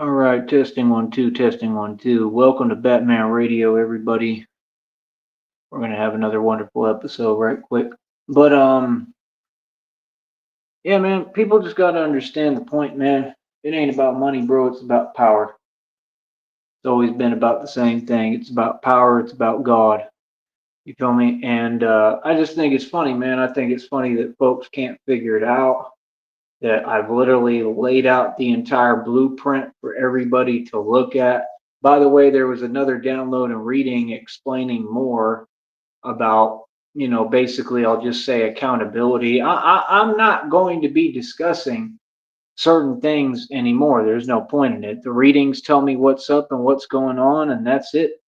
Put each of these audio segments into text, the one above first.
All right, testing one, two, testing one, two. Welcome to Batman Radio, everybody. We're gonna have another wonderful episode right quick. But yeah, man, people just gotta understand the point, man. It ain't about money, bro. It's about power. It's always been about the same thing. It's about power. It's about God. You feel me? And I just think it's funny, man. I think it's funny that folks can't figure it out. That I've literally laid out the entire blueprint for everybody to look at. By the way, there was another download and reading explaining more about, basically, I'll just say accountability. I'm not going to be discussing certain things anymore. There's no point in it. The readings tell me what's up and what's going on, and that's it.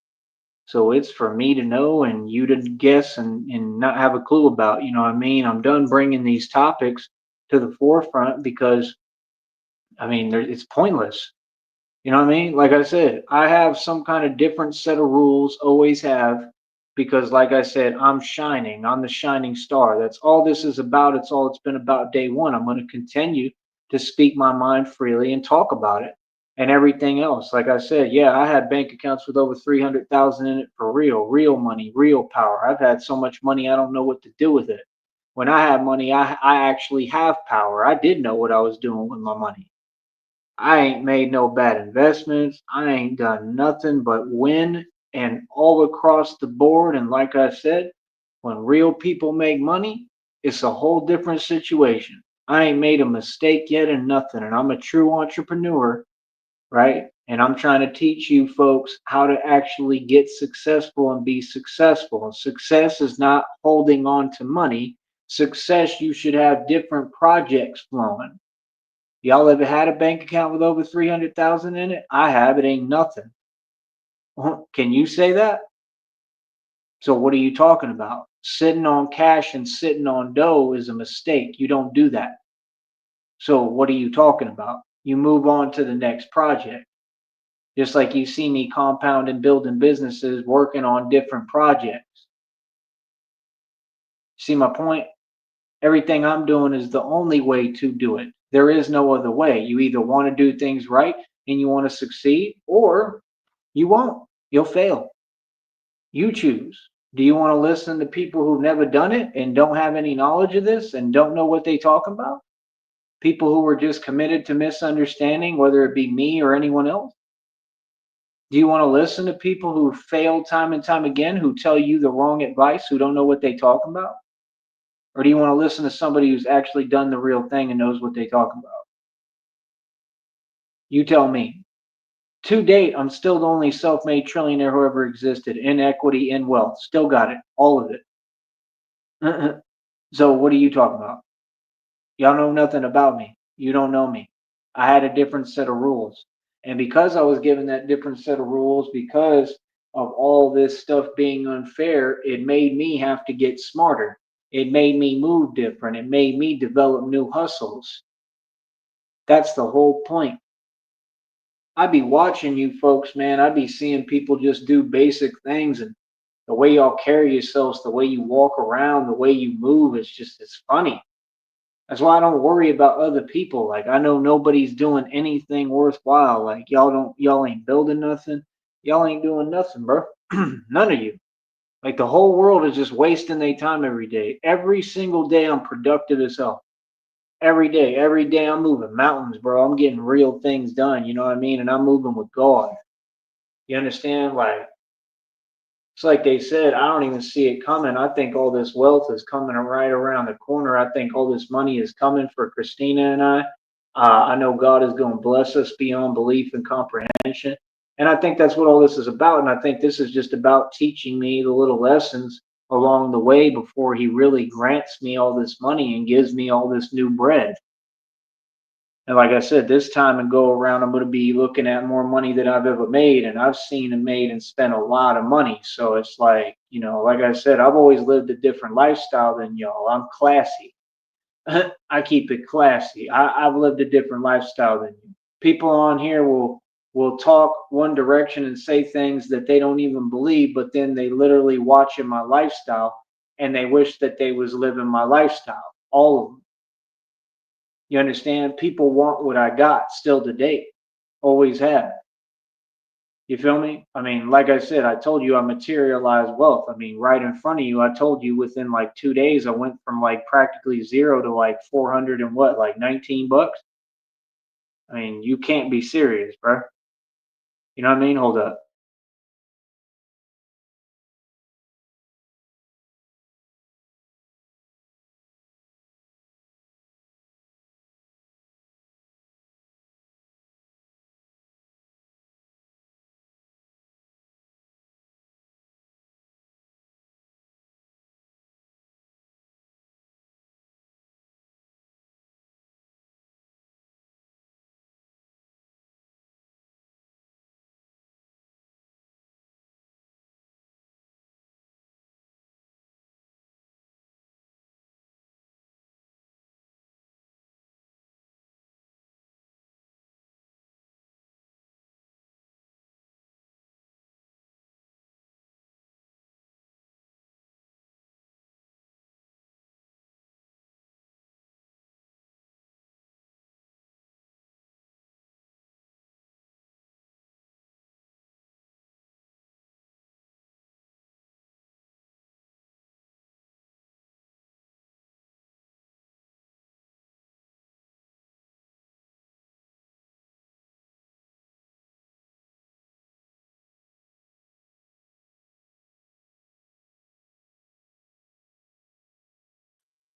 So it's for me to know and you to guess and not have a clue about. You know what I mean? I'm done bringing these topics to the forefront because it's pointless. You know what I mean? Like I said, I have some kind of different set of rules, always have, because like I said, I'm shining. I'm the shining star. That's all this is about. It's all it's been about day one. I'm going to continue to speak my mind freely and talk about it and everything else. Like I said, yeah, I had bank accounts with over 300,000 in it for real money, real power. I've had so much money, I don't know what to do with it. When I have money, I actually have power. I did know what I was doing with my money. I ain't made no bad investments. I ain't done nothing but win and all across the board. And like I said, when real people make money, it's a whole different situation. I ain't made a mistake yet and nothing. And I'm a true entrepreneur, right? And I'm trying to teach you folks how to actually get successful and be successful. And success is not holding on to money. Success, you should have different projects flowing. Y'all ever had a bank account with over 300,000 in it? I have. It ain't nothing. Can you say that? So what are you talking about? Sitting on cash and sitting on dough is a mistake. You don't do that. So what are you talking about? You move on to the next project. Just like you see me compounding, building businesses, working on different projects. See my point? Everything I'm doing is the only way to do it. There is no other way. You either want to do things right and you want to succeed, or you won't. You'll fail. You choose. Do you want to listen to people who've never done it and don't have any knowledge of this and don't know what they talk about? People who are just committed to misunderstanding, whether it be me or anyone else? Do you want to listen to people who fail time and time again, who tell you the wrong advice, who don't know what they talk about? Or do you want to listen to somebody who's actually done the real thing and knows what they talk about? You tell me. To date, I'm still the only self-made trillionaire who ever existed in equity, in wealth. Still got it, all of it. So what are you talking about? Y'all know nothing about me. You don't know me. I had a different set of rules. And because I was given that different set of rules, because of all this stuff being unfair, it made me have to get smarter. It made me move different. It made me develop new hustles. That's the whole point. I be watching you folks, man. I be seeing people just do basic things, and the way y'all carry yourselves, the way you walk around, the way you move, it's funny. That's why I don't worry about other people. Like I know nobody's doing anything worthwhile. Like y'all ain't building nothing. Y'all ain't doing nothing, bro. None of you. Like the whole world is just wasting their time every day. Every single day I'm productive as hell. Every day I'm moving mountains, bro. I'm getting real things done, you know what I mean? And I'm moving with God. You understand? Like it's like they said, I don't even see it coming. I think all this wealth is coming right around the corner. I think all this money is coming for Christina and I. I know God is going to bless us beyond belief and comprehension. And I think that's what all this is about. And I think this is just about teaching me the little lessons along the way before He really grants me all this money and gives me all this new bread. And like I said, this time and go around, I'm going to be looking at more money than I've ever made. And I've seen and made and spent a lot of money. So it's like, like I said, I've always lived a different lifestyle than y'all. I'm classy. I keep it classy. I've lived a different lifestyle than you. People on here will talk one direction and say things that they don't even believe, but then they literally watching my lifestyle and they wish that they was living my lifestyle. All of them. You understand? People want what I got still today. Always have. You feel me? I mean, like I said, I told you I materialized wealth. I mean, right in front of you, I told you within like 2 days, I went from like practically zero to like 400 and what, like 19 bucks. I mean, you can't be serious, bro. You know what I mean? Hold up.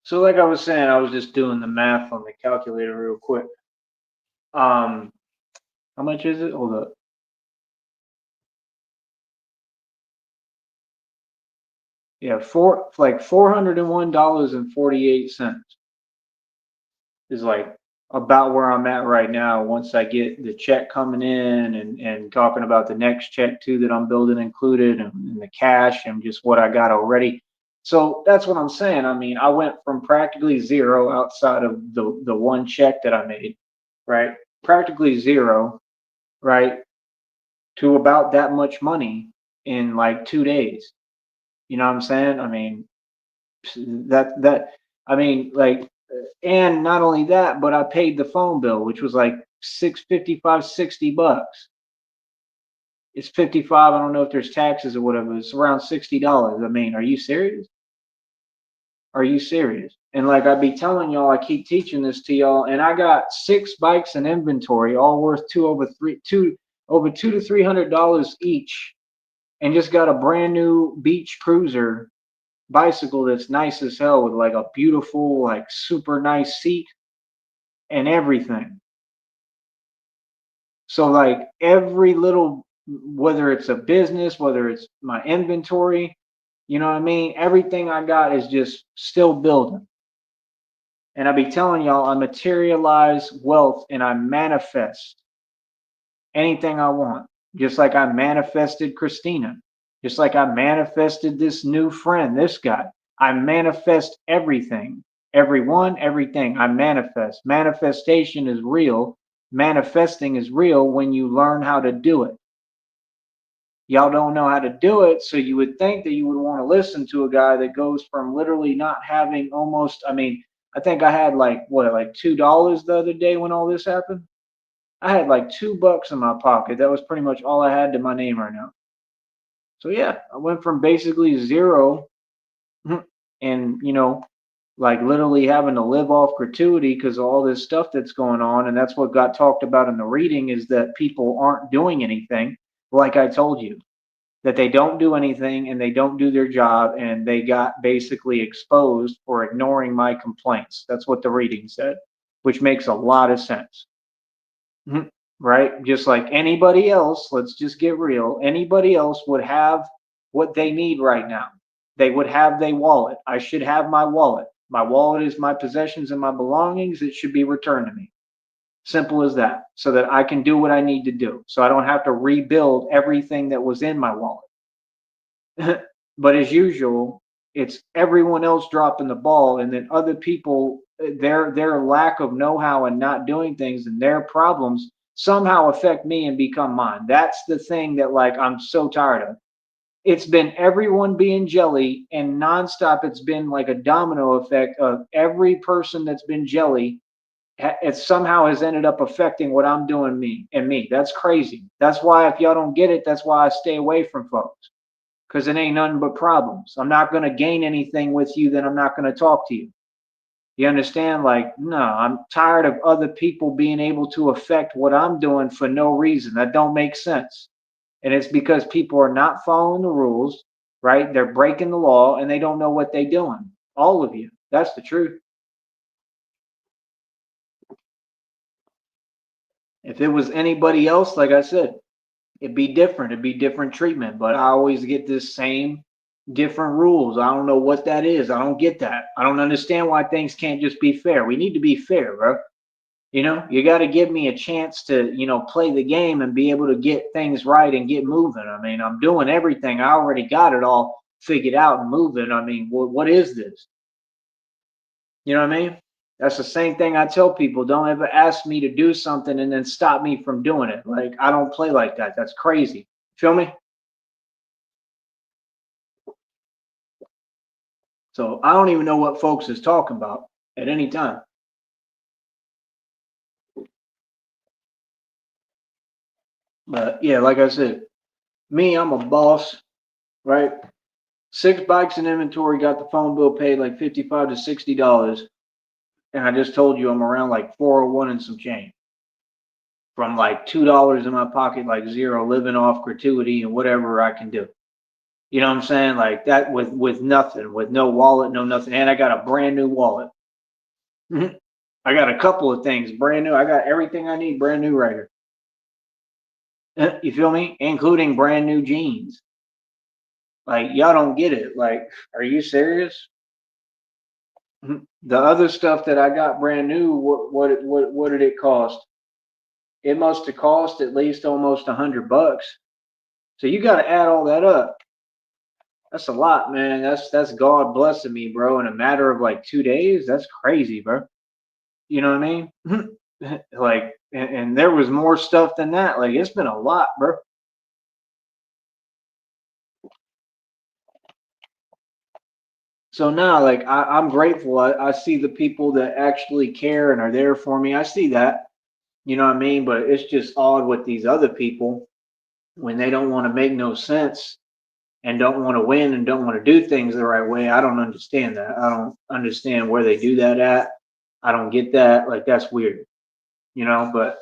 So, like I was saying, I was just doing the math on the calculator real quick. Um, how much is it? Hold up. Yeah, $401 and 48 cents is like about where I'm at right now. Once I get the check coming in and talking about the next check too that I'm building included and the cash and just what I got already. So that's what I'm saying. I mean, I went from practically zero outside of the one check that I made, right? Practically zero, right? To about that much money in like 2 days. You know what I'm saying? I mean, that I mean, like, and not only that, but I paid the phone bill, which was like 655, 60 bucks. It's 55. I don't know if there's taxes or whatever. It's around $60. I mean, are you serious? Are you serious? And like I be telling y'all, I keep teaching this to y'all, and I got 6 bikes in inventory, all worth over $200 to $300 each, and just got a brand new beach cruiser bicycle that's nice as hell with like a beautiful, like super nice seat and everything. So like every little, whether it's a business, whether it's my inventory, you know what I mean? Everything I got is just still building. And I be telling y'all, I materialize wealth and I manifest anything I want. Just like I manifested Christina. Just like I manifested this new friend, this guy. I manifest everything. Everyone, everything. I manifest. Manifestation is real. Manifesting is real when you learn how to do it. Y'all don't know how to do it, so you would think that you would want to listen to a guy that goes from literally not having almost, I mean, I think I had like what, like $2 the other day when all this happened. I had like $2 in my pocket. That was pretty much all I had to my name right now. So yeah, I went from basically zero and like literally having to live off gratuity because of all this stuff that's going on. And that's what got talked about in the reading is that people aren't doing anything. Like I told you, that they don't do anything and they don't do their job and they got basically exposed for ignoring my complaints. That's what the reading said, which makes a lot of sense. Right? Just like anybody else, let's just get real. Anybody else would have what they need right now. They would have their wallet. I should have my wallet. My wallet is my possessions and my belongings. It should be returned to me. Simple as that. So that I can do what I need to do. So I don't have to rebuild everything that was in my wallet. But as usual, it's everyone else dropping the ball, and then other people, their lack of know-how and not doing things and their problems somehow affect me and become mine. That's the thing that like I'm so tired of. It's been everyone being jelly and nonstop. It's been like a domino effect of every person that's been jelly it somehow has ended up affecting what I'm doing me. That's crazy. That's why if y'all don't get it, that's why I stay away from folks. Because it ain't nothing but problems. I'm not gonna gain anything with you, then I'm not gonna talk to you. You understand? Like, no, I'm tired of other people being able to affect what I'm doing for no reason. That don't make sense. And it's because people are not following the rules, right? They're breaking the law and they don't know what they're doing. All of you. That's the truth. If it was anybody else, like I said, it'd be different. It'd be different treatment. But I always get this same different rules. I don't know what that is. I don't get that. I don't understand why things can't just be fair. We need to be fair, bro. You know, you got to give me a chance to, play the game and be able to get things right and get moving. I mean, I'm doing everything. I already got it all figured out and moving. I mean, what is this? You know what I mean? That's the same thing I tell people. Don't ever ask me to do something and then stop me from doing it. Like, I don't play like that. That's crazy. Feel me? So I don't even know what folks is talking about at any time. But yeah, like I said, me, I'm a boss, right? 6 bikes in inventory, got the phone bill paid like $55 to $60. And I just told you I'm around like 401 and some change. From like $2 in my pocket, like zero, living off gratuity and whatever I can do. You know what I'm saying? Like that with nothing, with no wallet, no nothing. And I got a brand new wallet. I got a couple of things brand new. I got everything I need brand new right here. You feel me? Including brand new jeans. Like y'all don't get it. Like, are you serious? The other stuff that I got brand new, what did it cost? It must have cost at least almost $100. So you got to add all that up. That's a lot, man. That's God blessing me, bro. In a matter of like 2 days, that's crazy, bro. You know what I mean? Like, and there was more stuff than that. Like, it's been a lot, bro. So now, like, I'm grateful. I see the people that actually care and are there for me. I see that. You know what I mean? But it's just odd with these other people when they don't want to make no sense and don't want to win and don't want to do things the right way. I don't understand that. I don't understand where they do that at. I don't get that. Like, that's weird. But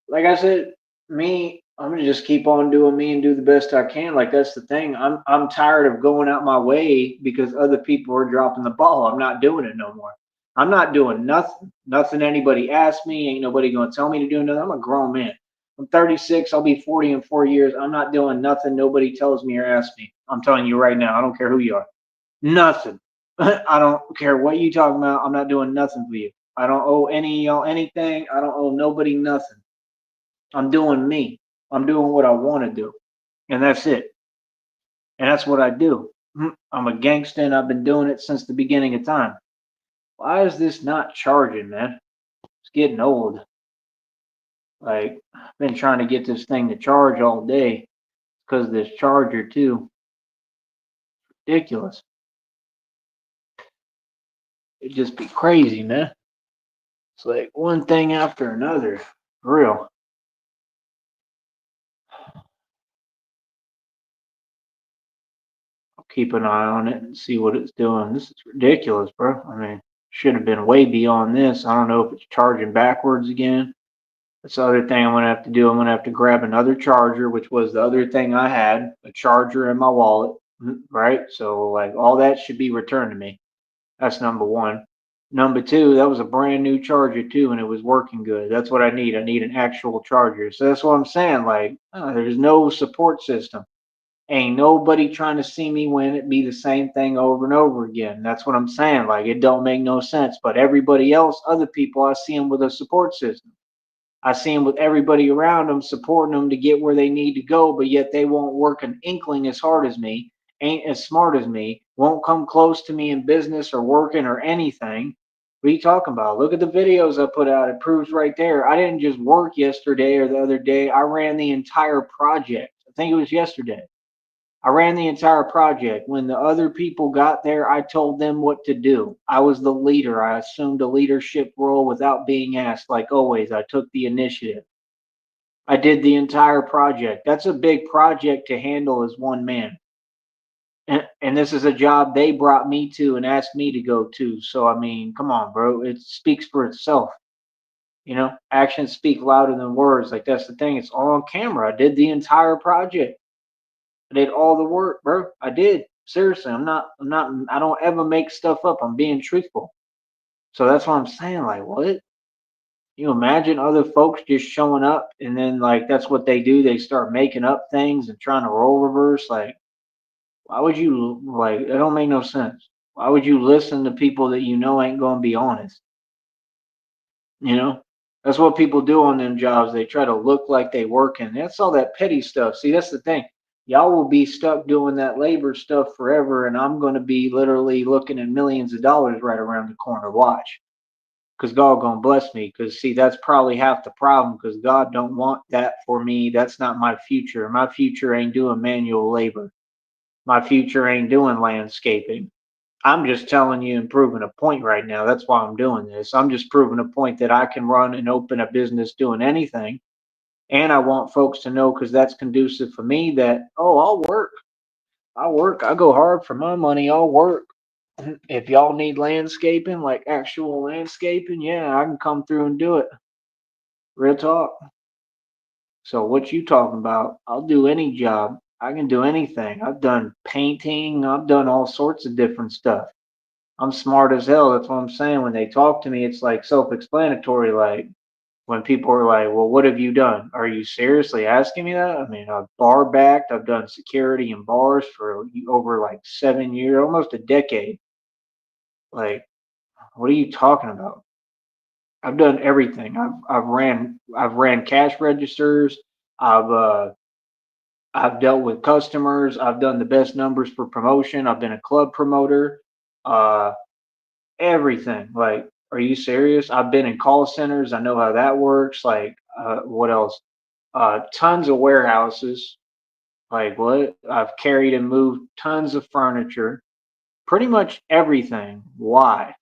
like I said, me, I'm gonna just keep on doing me and do the best I can. Like that's the thing. I'm tired of going out my way because other people are dropping the ball. I'm not doing it no more. I'm not doing nothing. Nothing anybody asks me. Ain't nobody gonna tell me to do nothing. I'm a grown man. I'm 36. I'll be 40 in 4 years. I'm not doing nothing. Nobody tells me or asks me. I'm telling you right now. I don't care who you are. Nothing. I don't care what you talking about. I'm not doing nothing for you. I don't owe any of y'all anything. I don't owe nobody nothing. I'm doing me. I'm doing what I want to do. And that's it. And that's what I do. I'm a gangster and I've been doing it since the beginning of time. Why is this not charging, man? It's getting old. Like, I've been trying to get this thing to charge all day because this charger, too. Ridiculous. It'd just be crazy, man. It's like one thing after another. For real. I'll keep an eye on it and see what it's doing. This is ridiculous, bro. I mean, should have been way beyond this. I don't know if it's charging backwards again. That's the other thing I'm gonna have to do. I'm gonna have to grab another charger, which was the other thing I had, a charger in my wallet, right? So like all that should be returned to me. That's number one. Number two, that was a brand new charger too, and it was working good. That's what I need. I need an actual charger. So that's what I'm saying. Like, there's no support system. Ain't nobody trying to see me win. It be the same thing over and over again. That's what I'm saying. Like, it don't make no sense. But everybody else, other people, I see them with a support system. I see them with everybody around them supporting them to get where they need to go, but yet they won't work an inkling as hard as me, ain't as smart as me, won't come close to me in business or working or anything. What are you talking about? Look at the videos I put out. It proves right there. I didn't just work yesterday or the other day. I ran the entire project. I think it was yesterday. I ran the entire project. When the other people got there, I told them what to do. I was the leader. I assumed a leadership role without being asked. Like always, I took the initiative. I did the entire project. That's a big project to handle as one man. And this is a job they brought me to and asked me to go to. So, I mean, come on, bro. It speaks for itself. Actions speak louder than words. Like, that's the thing. It's all on camera. I did the entire project. I did all the work, bro. I did. Seriously, I don't ever make stuff up. I'm being truthful. So that's what I'm saying. Like, what? You imagine other folks just showing up and then, like, that's what they do. They start making up things and trying to role reverse. Like, why would you, like, it don't make no sense. Why would you listen to people that you know ain't going to be honest? You know? That's what people do on them jobs. They try to look like they working. That's all that petty stuff. See, that's the thing. Y'all will be stuck doing that labor stuff forever, and I'm going to be literally looking at millions of dollars right around the corner. Watch, because God gonna bless me. Because see, that's probably half the problem. Because God don't want that for me. That's not my future. My future ain't doing manual labor. My future ain't doing landscaping. I'm just telling you and proving a point right now. That's why I'm doing this. I'm just proving a point that I can run and open a business doing anything. And I want folks to know, because that's conducive for me, that, oh, I'll work. I'll work. I go hard for my money. I'll work. If y'all need landscaping, like actual landscaping, yeah, I can come through and do it. Real talk. So what you talking about? I'll do any job. I can do anything. I've done painting. I've done all sorts of different stuff. I'm smart as hell. That's what I'm saying. When they talk to me, it's like self-explanatory. Like when people are like, "Well, what have you done?" Are you seriously asking me that? I mean, I've bar backed. I've done security in bars for over like 7 years, almost a decade. Like, what are you talking about? I've done everything. I've ran cash registers. I've uh I've dealt with customers. I've done the best numbers for promotion. I've been a club promoter. Uh, Everything. Like, are you serious? I've been in call centers. I know how that works. Like, what else? Tons of warehouses. Like, what? I've carried and moved tons of furniture. Pretty much everything. Why?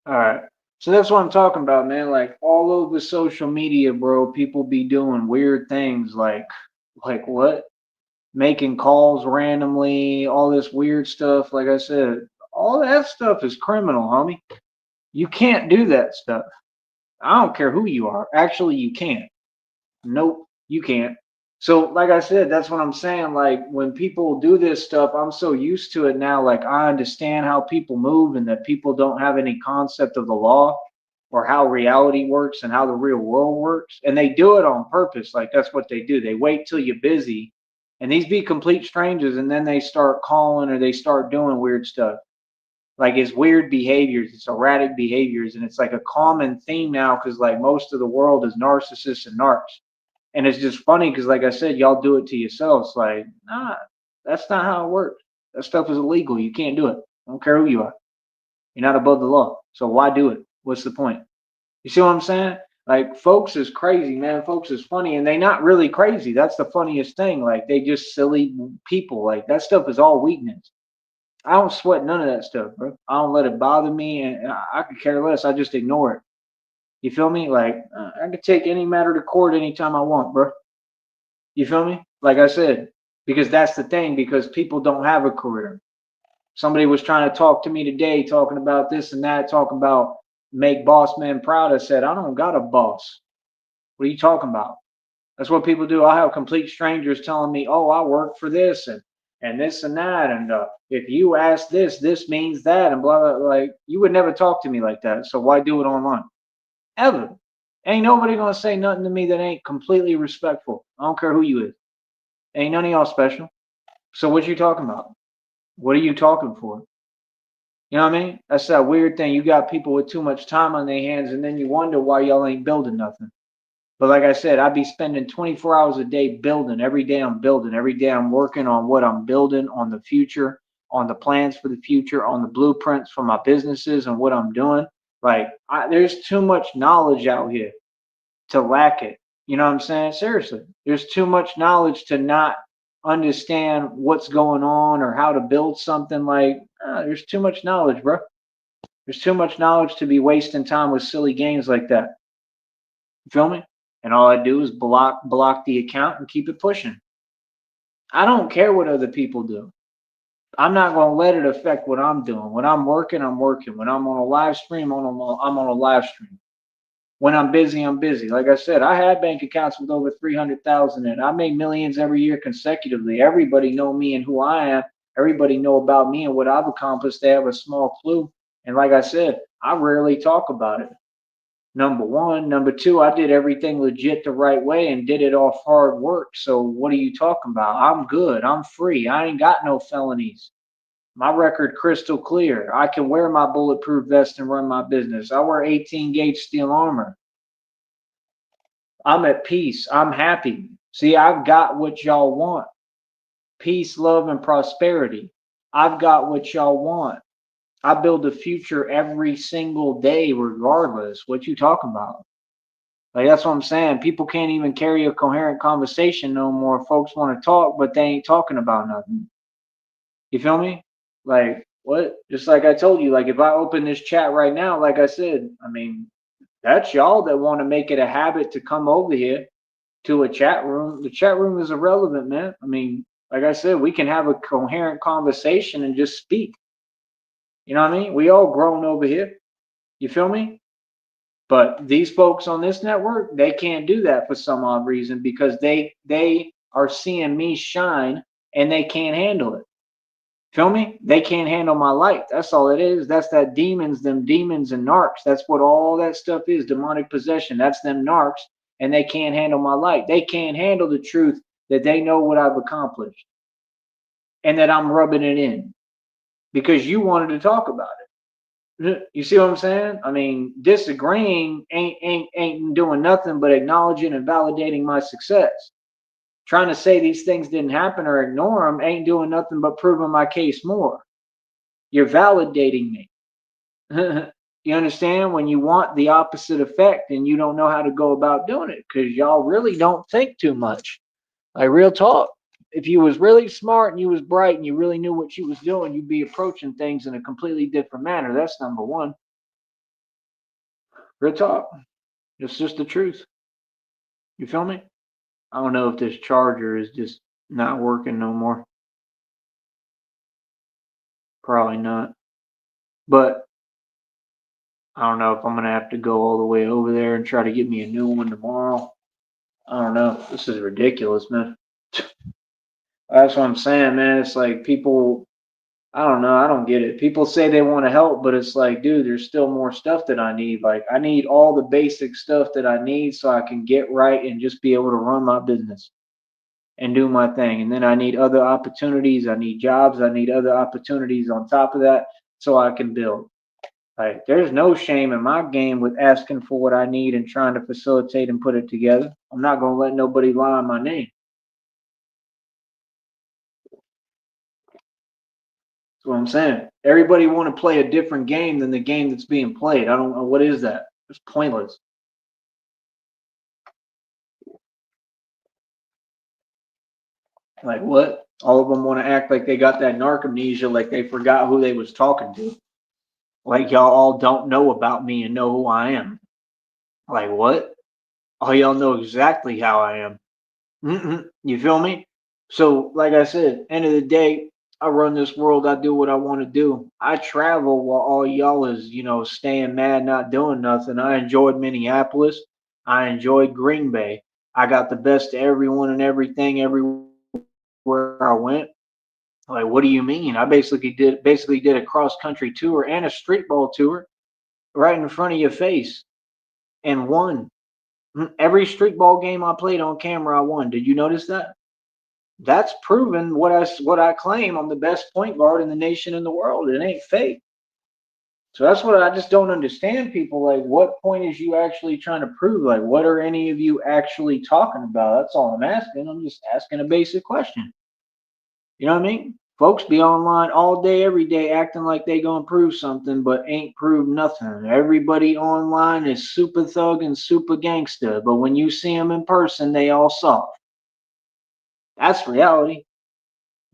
All right. So that's what I'm talking about, man. Like all over social media, bro, people be doing weird things like what? Making calls randomly, all this weird stuff. Like I said, all that stuff is criminal, homie. You can't do that stuff. I don't care who you are. Actually, you can't. Nope, you can't. So, like I said, that's what I'm saying. Like when people do this stuff, I'm so used to it now. Like I understand how people move and that people don't have any concept of the law or how reality works and how the real world works. And they do it on purpose. Like that's what they do. They wait till you're busy and these be complete strangers and then they start calling or they start doing weird stuff. Like it's weird behaviors, it's erratic behaviors, and it's like a common theme now because like most of the world is narcissists and narcs. And it's just funny because, like I said, y'all do it to yourselves. Like, nah, that's not how it works. That stuff is illegal. You can't do it. I don't care who you are. You're not above the law. So why do it? What's the point? You see what I'm saying? Like, folks is crazy, man. Folks is funny, and they not really crazy. That's the funniest thing. Like, they just silly people. Like, that stuff is all weakness. I don't sweat none of that stuff, bro. I don't let it bother me, and I could care less. I just ignore it. You feel me? Like, I could take any matter to court anytime I want, bro. You feel me? Like I said, because that's the thing, because people don't have a career. Somebody was trying to talk to me today, talking about this and that, talking about make boss man proud. I said, I don't got a boss. What are you talking about? That's what people do. I have complete strangers telling me, oh, I work for this and this and that. And if you ask this, this means that and blah, blah. Like, you would never talk to me like that. So why do it online? Ever. Ain't nobody going to say nothing to me that ain't completely respectful. I don't care who you is. Ain't none of y'all special. So what you talking about? What are you talking for? You know what I mean? That's that weird thing. You got people with too much time on their hands, and then you wonder why y'all ain't building nothing. But like I said, I'd be spending 24 hours a day building. Every day I'm building. Every day I'm working on what I'm building, on the future, on the plans for the future, on the blueprints for my businesses and what I'm doing. Like, there's too much knowledge out here to lack it. You know what I'm saying? Seriously, there's too much knowledge to not understand what's going on or how to build something. Like, there's too much knowledge, bro. There's too much knowledge to be wasting time with silly games like that. You feel me? And all I do is block the account and keep it pushing. I don't care what other people do. I'm not going to let it affect what I'm doing. When I'm working, I'm working. When I'm on a live stream, I'm on a live stream. When I'm busy, I'm busy. Like I said, I had bank accounts with over 300,000 in. I make millions every year consecutively. Everybody know me and who I am. Everybody know about me and what I've accomplished. They have a small clue. And like I said, I rarely talk about it. Number one. Number two, I did everything legit the right way and did it off hard work. So what are you talking about? I'm good. I'm free. I ain't got no felonies. My record crystal clear. I can wear my bulletproof vest and run my business. I wear 18 gauge steel armor. I'm at peace. I'm happy. See, I've got what y'all want. Peace, love, and prosperity. I've got what y'all want. I build a future every single day, regardless. What you talking about? Like that's what I'm saying. People can't even carry a coherent conversation no more. Folks want to talk, but they ain't talking about nothing. You feel me? Like what? Just like I told you, like if I open this chat right now, like I said, I mean, that's y'all that want to make it a habit to come over here to a chat room. The chat room is irrelevant, man. I mean, like I said, we can have a coherent conversation and just speak. You know what I mean? We all grown over here. You feel me? But these folks on this network, they can't do that for some odd reason because they are seeing me shine and they can't handle it. Feel me? They can't handle my light. That's all it is. That's that demons, them demons and narcs. That's what all that stuff is. Demonic possession. That's them narcs, and they can't handle my light. They can't handle the truth that they know what I've accomplished and that I'm rubbing it in because you wanted to talk about it. You see what I'm saying? I mean, disagreeing ain't doing nothing but acknowledging and validating my success. Trying to say these things didn't happen or ignore them ain't doing nothing but proving my case more. You're validating me. You understand? When you want the opposite effect and you don't know how to go about doing it because y'all really don't think too much. Like real talk. If you was really smart and you was bright and you really knew what you was doing, you'd be approaching things in a completely different manner. That's number one. Real talk. It's just the truth. You feel me? I don't know if this charger is just not working no more. Probably not. But I don't know if I'm gonna have to go all the way over there and try to get me a new one tomorrow. I don't know. This is ridiculous, man. That's what I'm saying, man. It's like people, I don't know. I don't get it. People say they want to help, but it's like, dude, there's still more stuff that I need. Like, I need all the basic stuff that I need so I can get right and just be able to run my business and do my thing. And then I need other opportunities. I need jobs. I need other opportunities on top of that so I can build. Like, there's no shame in my game with asking for what I need and trying to facilitate and put it together. I'm not going to let nobody lie on my name. That's what I'm saying. Everybody want to play a different game than the game that's being played. I don't know. What is that? It's pointless. Like, what? All of them want to act like they got that narcamnesia, like they forgot who they was talking to. Like, y'all all don't know about me and know who I am. Like, what? All y'all know exactly how I am. You feel me? So, like I said, end of the day, I run this world. I do what I want to do. I travel while all y'all is, staying mad, not doing nothing. I enjoyed Minneapolis. I enjoyed Green Bay. I got the best of everyone and everything everywhere I went. Like, what do you mean? I basically did a cross country tour and a street ball tour right in front of your face and won. Every street ball game I played on camera, I won. Did you notice that? That's proven what I claim. I'm the best point guard in the nation in the world. It ain't fake. So that's what I just don't understand. People like, what point is you actually trying to prove? Like, what are any of you actually talking about? That's all I'm asking. I'm just asking a basic question. You know what I mean? Folks be online all day, every day, acting like they gonna prove something, but ain't proved nothing. Everybody online is super thug and super gangster, but when you see them in person, they all soft. That's reality.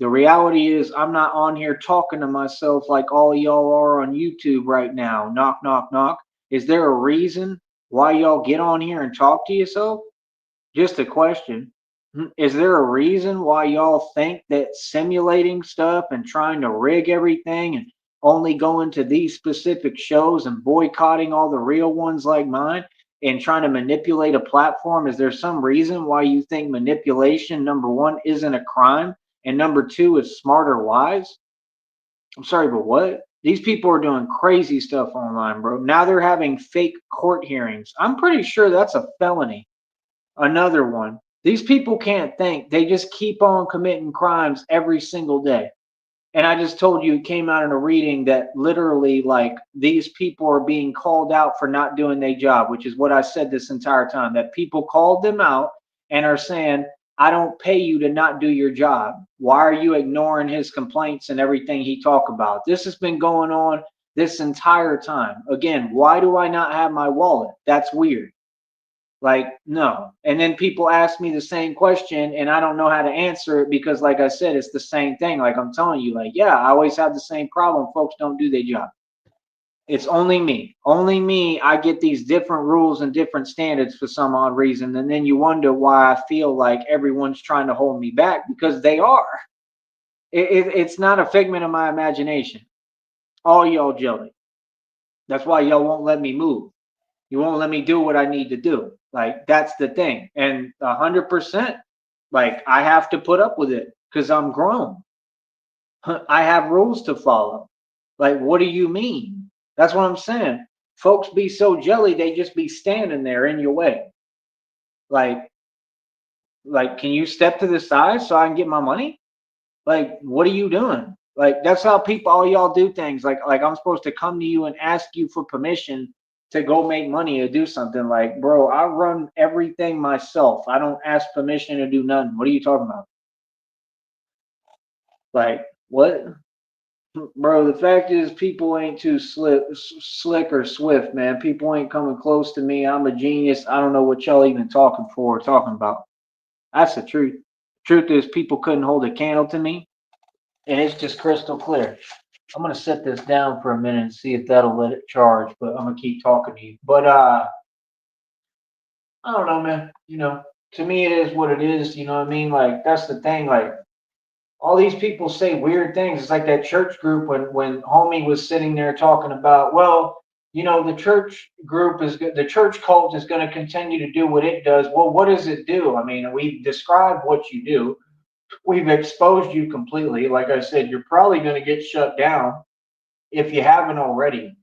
The reality is, I'm not on here talking to myself like all y'all are on YouTube right now. Knock, knock, knock. Is there a reason why y'all get on here and talk to yourself? Just a question. Is there a reason why y'all think that simulating stuff and trying to rig everything and only going to these specific shows and boycotting all the real ones like mine and trying to manipulate a platform? Is there some reason why you think manipulation, number one, isn't a crime? And number two is smart or wise? I'm sorry, but what? These people are doing crazy stuff online, bro. Now they're having fake court hearings. I'm pretty sure that's a felony. Another one. These people can't think. They just keep on committing crimes every single day. And I just told you it came out in a reading that literally, like, these people are being called out for not doing their job, which is what I said this entire time, that people called them out and are saying, I don't pay you to not do your job. Why are you ignoring his complaints and everything he talked about? This has been going on this entire time. Again, why do I not have my wallet? That's weird. Like, no. And then people ask me the same question and I don't know how to answer it because, like I said, it's the same thing. Like I'm telling you, like, yeah, I always have the same problem. Folks don't do their job. It's only me. Only me. I get these different rules and different standards for some odd reason. And then you wonder why I feel like everyone's trying to hold me back because they are. It's not a figment of my imagination. All y'all jelly. That's why y'all won't let me move. You won't let me do what I need to do. Like that's the thing. And 100%, like I have to put up with it because I'm grown. I have rules to follow. Like, what do you mean? That's what I'm saying. Folks be so jelly, they just be standing there in your way. Like, can you step to the side so I can get my money? Like, what are you doing? Like, that's how people, all y'all do things. Like I'm supposed to come to you and ask you for permission to go make money or do something. Like, bro, I run everything myself. I don't ask permission to do nothing. What are you talking about? Like, what? Bro, the fact is, people ain't too slick or swift, man. People ain't coming close to me. I'm a genius. I don't know what y'all even talking about. That's the truth. Truth is, people couldn't hold a candle to me, and it's just crystal clear. I'm gonna set this down for a minute and see if that'll let it charge, but I'm gonna keep talking to you. But I don't know, man. To me it is what it is, you know what I mean? Like that's the thing, like all these people say weird things. It's like that church group when homie was sitting there talking about, well, the church group the church cult is going to continue to do what it does. Well, what does it do? I mean, we've described what you do. We've exposed you completely. Like I said, you're probably going to get shut down if you haven't already.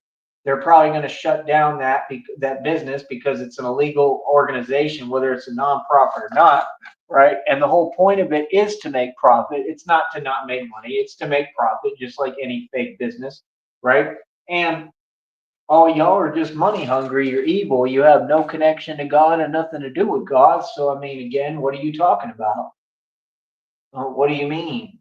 They're probably going to shut down that business because it's an illegal organization, whether it's a nonprofit or not, right? And the whole point of it is to make profit. It's not to not make money. It's to make profit, just like any fake business, right? And all y'all are just money hungry. You're evil. You have no connection to God and nothing to do with God. So I mean, again, what are you talking about? What do you mean?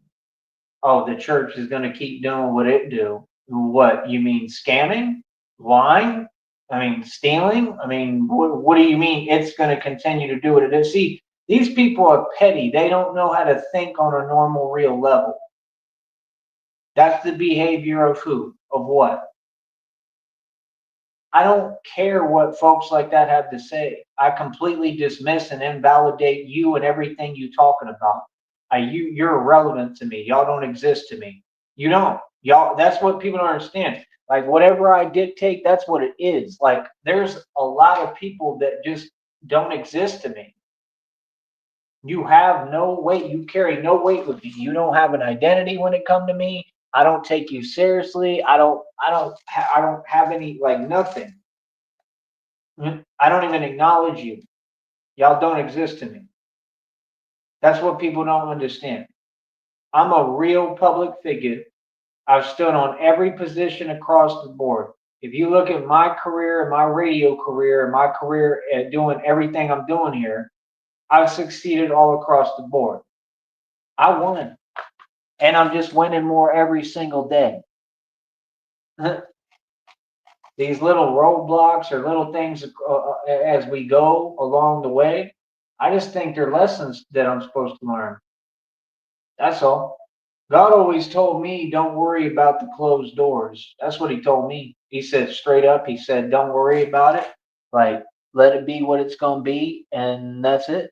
Oh, the church is going to keep doing what it do. What, you mean scamming, lying? I mean stealing? I mean, what do you mean it's going to continue to do what it is? See, these people are petty. They don't know how to think on a normal, real level. That's the behavior of who? Of what? I don't care what folks like that have to say. I completely dismiss and invalidate you and everything you talking about. You're irrelevant to me. Y'all don't exist to me. You don't. Y'all, that's what people don't understand. Like whatever I dictate, that's what it is. Like there's a lot of people that just don't exist to me. You have no weight. You carry no weight with you. You don't have an identity when it come to me. I don't take you seriously. I don't have any, like, nothing. I don't even acknowledge you. Y'all don't exist to me. That's what people don't understand. I'm a real public figure. I've stood on every position across the board. If you look at my career and my radio career and my career at doing everything I'm doing here, I've succeeded all across the board. I won. And I'm just winning more every single day. These little roadblocks or little things as we go along the way, I just think they're lessons that I'm supposed to learn. That's all. God always told me, don't worry about the closed doors. That's what he told me. He said straight up, he said, don't worry about it. Like, let it be what it's going to be. And that's it.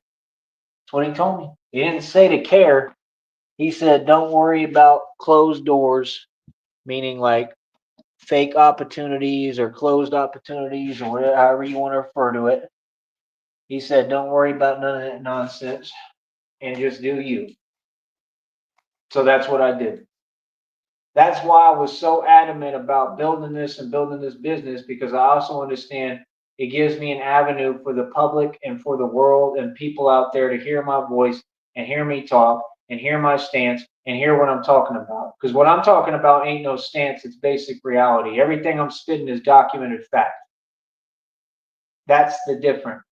That's what he told me. He didn't say to care. He said, don't worry about closed doors, meaning like fake opportunities or closed opportunities or whatever, however you want to refer to it. He said, don't worry about none of that nonsense and just do you. So that's what I did. That's why I was so adamant about building this and building this business, because I also understand it gives me an avenue for the public and for the world and people out there to hear my voice and hear me talk and hear my stance and hear what I'm talking about. Because what I'm talking about ain't no stance, it's basic reality. Everything I'm spitting is documented fact. That's the difference.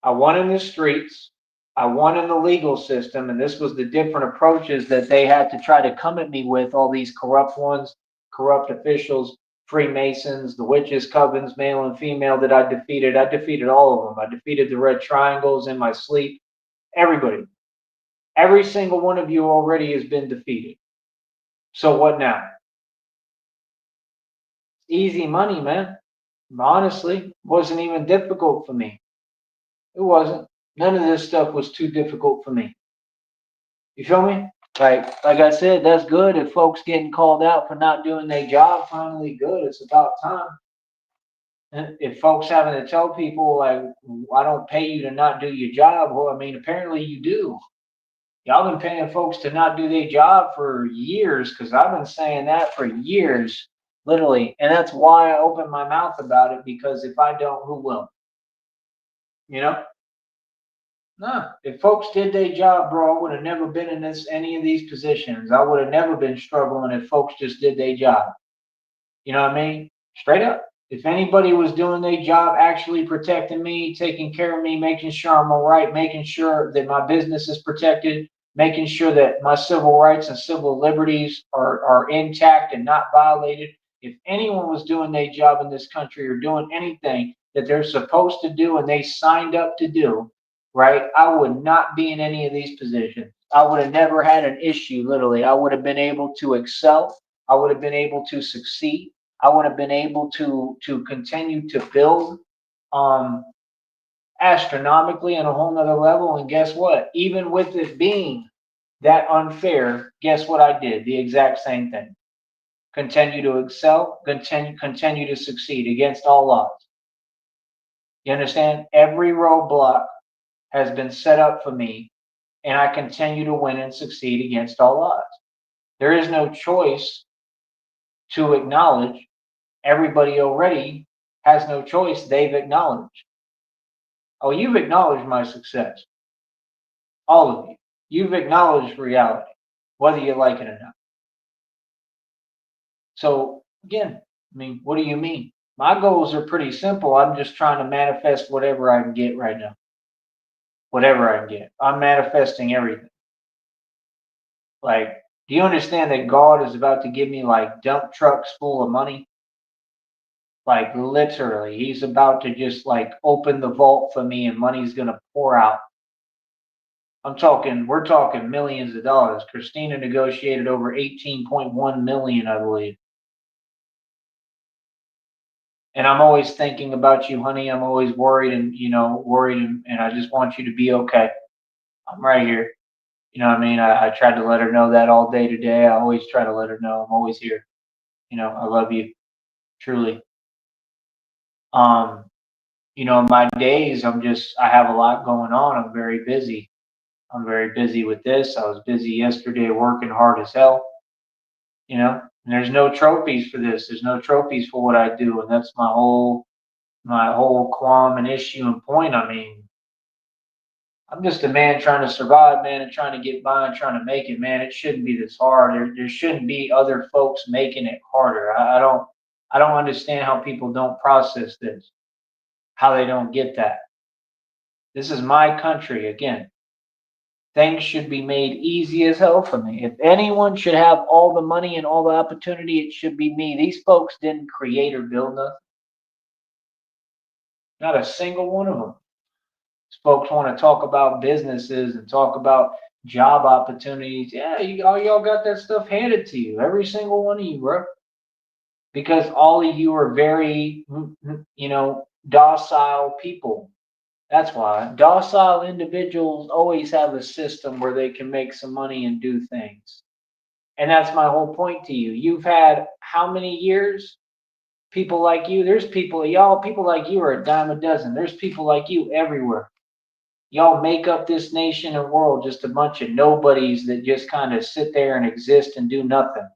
I won in the streets. I won in the legal system, and this was the different approaches that they had to try to come at me with, all these corrupt ones, corrupt officials, Freemasons, the witches, covens, male and female that I defeated. I defeated all of them. I defeated the red triangles in my sleep. Everybody. Every single one of you already has been defeated. So what now? Easy money, man. Honestly, wasn't even difficult for me. It wasn't. None of this stuff was too difficult for me. You feel me? Like I said, that's good. If folks getting called out for not doing their job, finally good. It's about time. If folks having to tell people like, I don't pay you to not do your job, well, I mean, apparently you do. Y'all been paying folks to not do their job for years, because I've been saying that for years, literally. And that's why I open my mouth about it, because if I don't, who will? You know? No, if folks did their job, bro, I would have never been in any of these positions. I would have never been struggling if folks just did their job. You know what I mean? Straight up. If anybody was doing their job, actually protecting me, taking care of me, making sure I'm all right, making sure that my business is protected, making sure that my civil rights and civil liberties are intact and not violated. If anyone was doing their job in this country or doing anything that they're supposed to do and they signed up to do, right, I would not be in any of these positions. I would have never had an issue, literally. I would have been able to excel. I would have been able to succeed. I would have been able to continue to build um astronomically on a whole nother level. And guess what? Even with it being that unfair, guess what I did? The exact same thing. Continue to excel, continue to succeed against all odds. You understand? Every roadblock has been set up for me, and I continue to win and succeed against all odds. There is no choice to acknowledge. Everybody already has no choice. They've acknowledged. Oh, you've acknowledged my success. All of you. You've acknowledged reality, whether you like it or not. So, again, I mean, what do you mean? My goals are pretty simple. I'm just trying to manifest whatever I can get right now. Whatever I can get. I'm manifesting everything. Like, do you understand that God is about to give me like dump trucks full of money? Like, literally, He's about to just like open the vault for me and money's going to pour out. We're talking millions of dollars. Christina negotiated over 18.1 million, I believe. And I'm always thinking about you, honey. I'm always worried and I just want you to be okay. I'm right here. You know what I mean? I tried to let her know that all day today. I always try to let her know I'm always here. I love you truly. Um, my days, I have a lot going on. I'm very busy. I'm very busy with this. I was busy yesterday working hard as hell, and there's no trophies for this. There's no trophies for what I do. And that's my whole qualm and issue and point. I mean, I'm just a man trying to survive, man, and trying to get by and trying to make it, man. It shouldn't be this hard. There shouldn't be other folks making it harder. I don't understand how people don't process this, how they don't get that. This is my country again. Things should be made easy as hell for me. If anyone should have all the money and all the opportunity, it should be me. These folks didn't create or build nothing. Not a single one of them. Folks want to talk about businesses and talk about job opportunities. Yeah, y'all got that stuff handed to you. Every single one of you, bro. Because all of you are very, docile people. That's why. Docile individuals always have a system where they can make some money and do things. And that's my whole point to you. You've had how many years? People like you. There's people like you are a dime a dozen. There's people like you everywhere. Y'all make up this nation and world just a bunch of nobodies that just kind of sit there and exist and do nothing.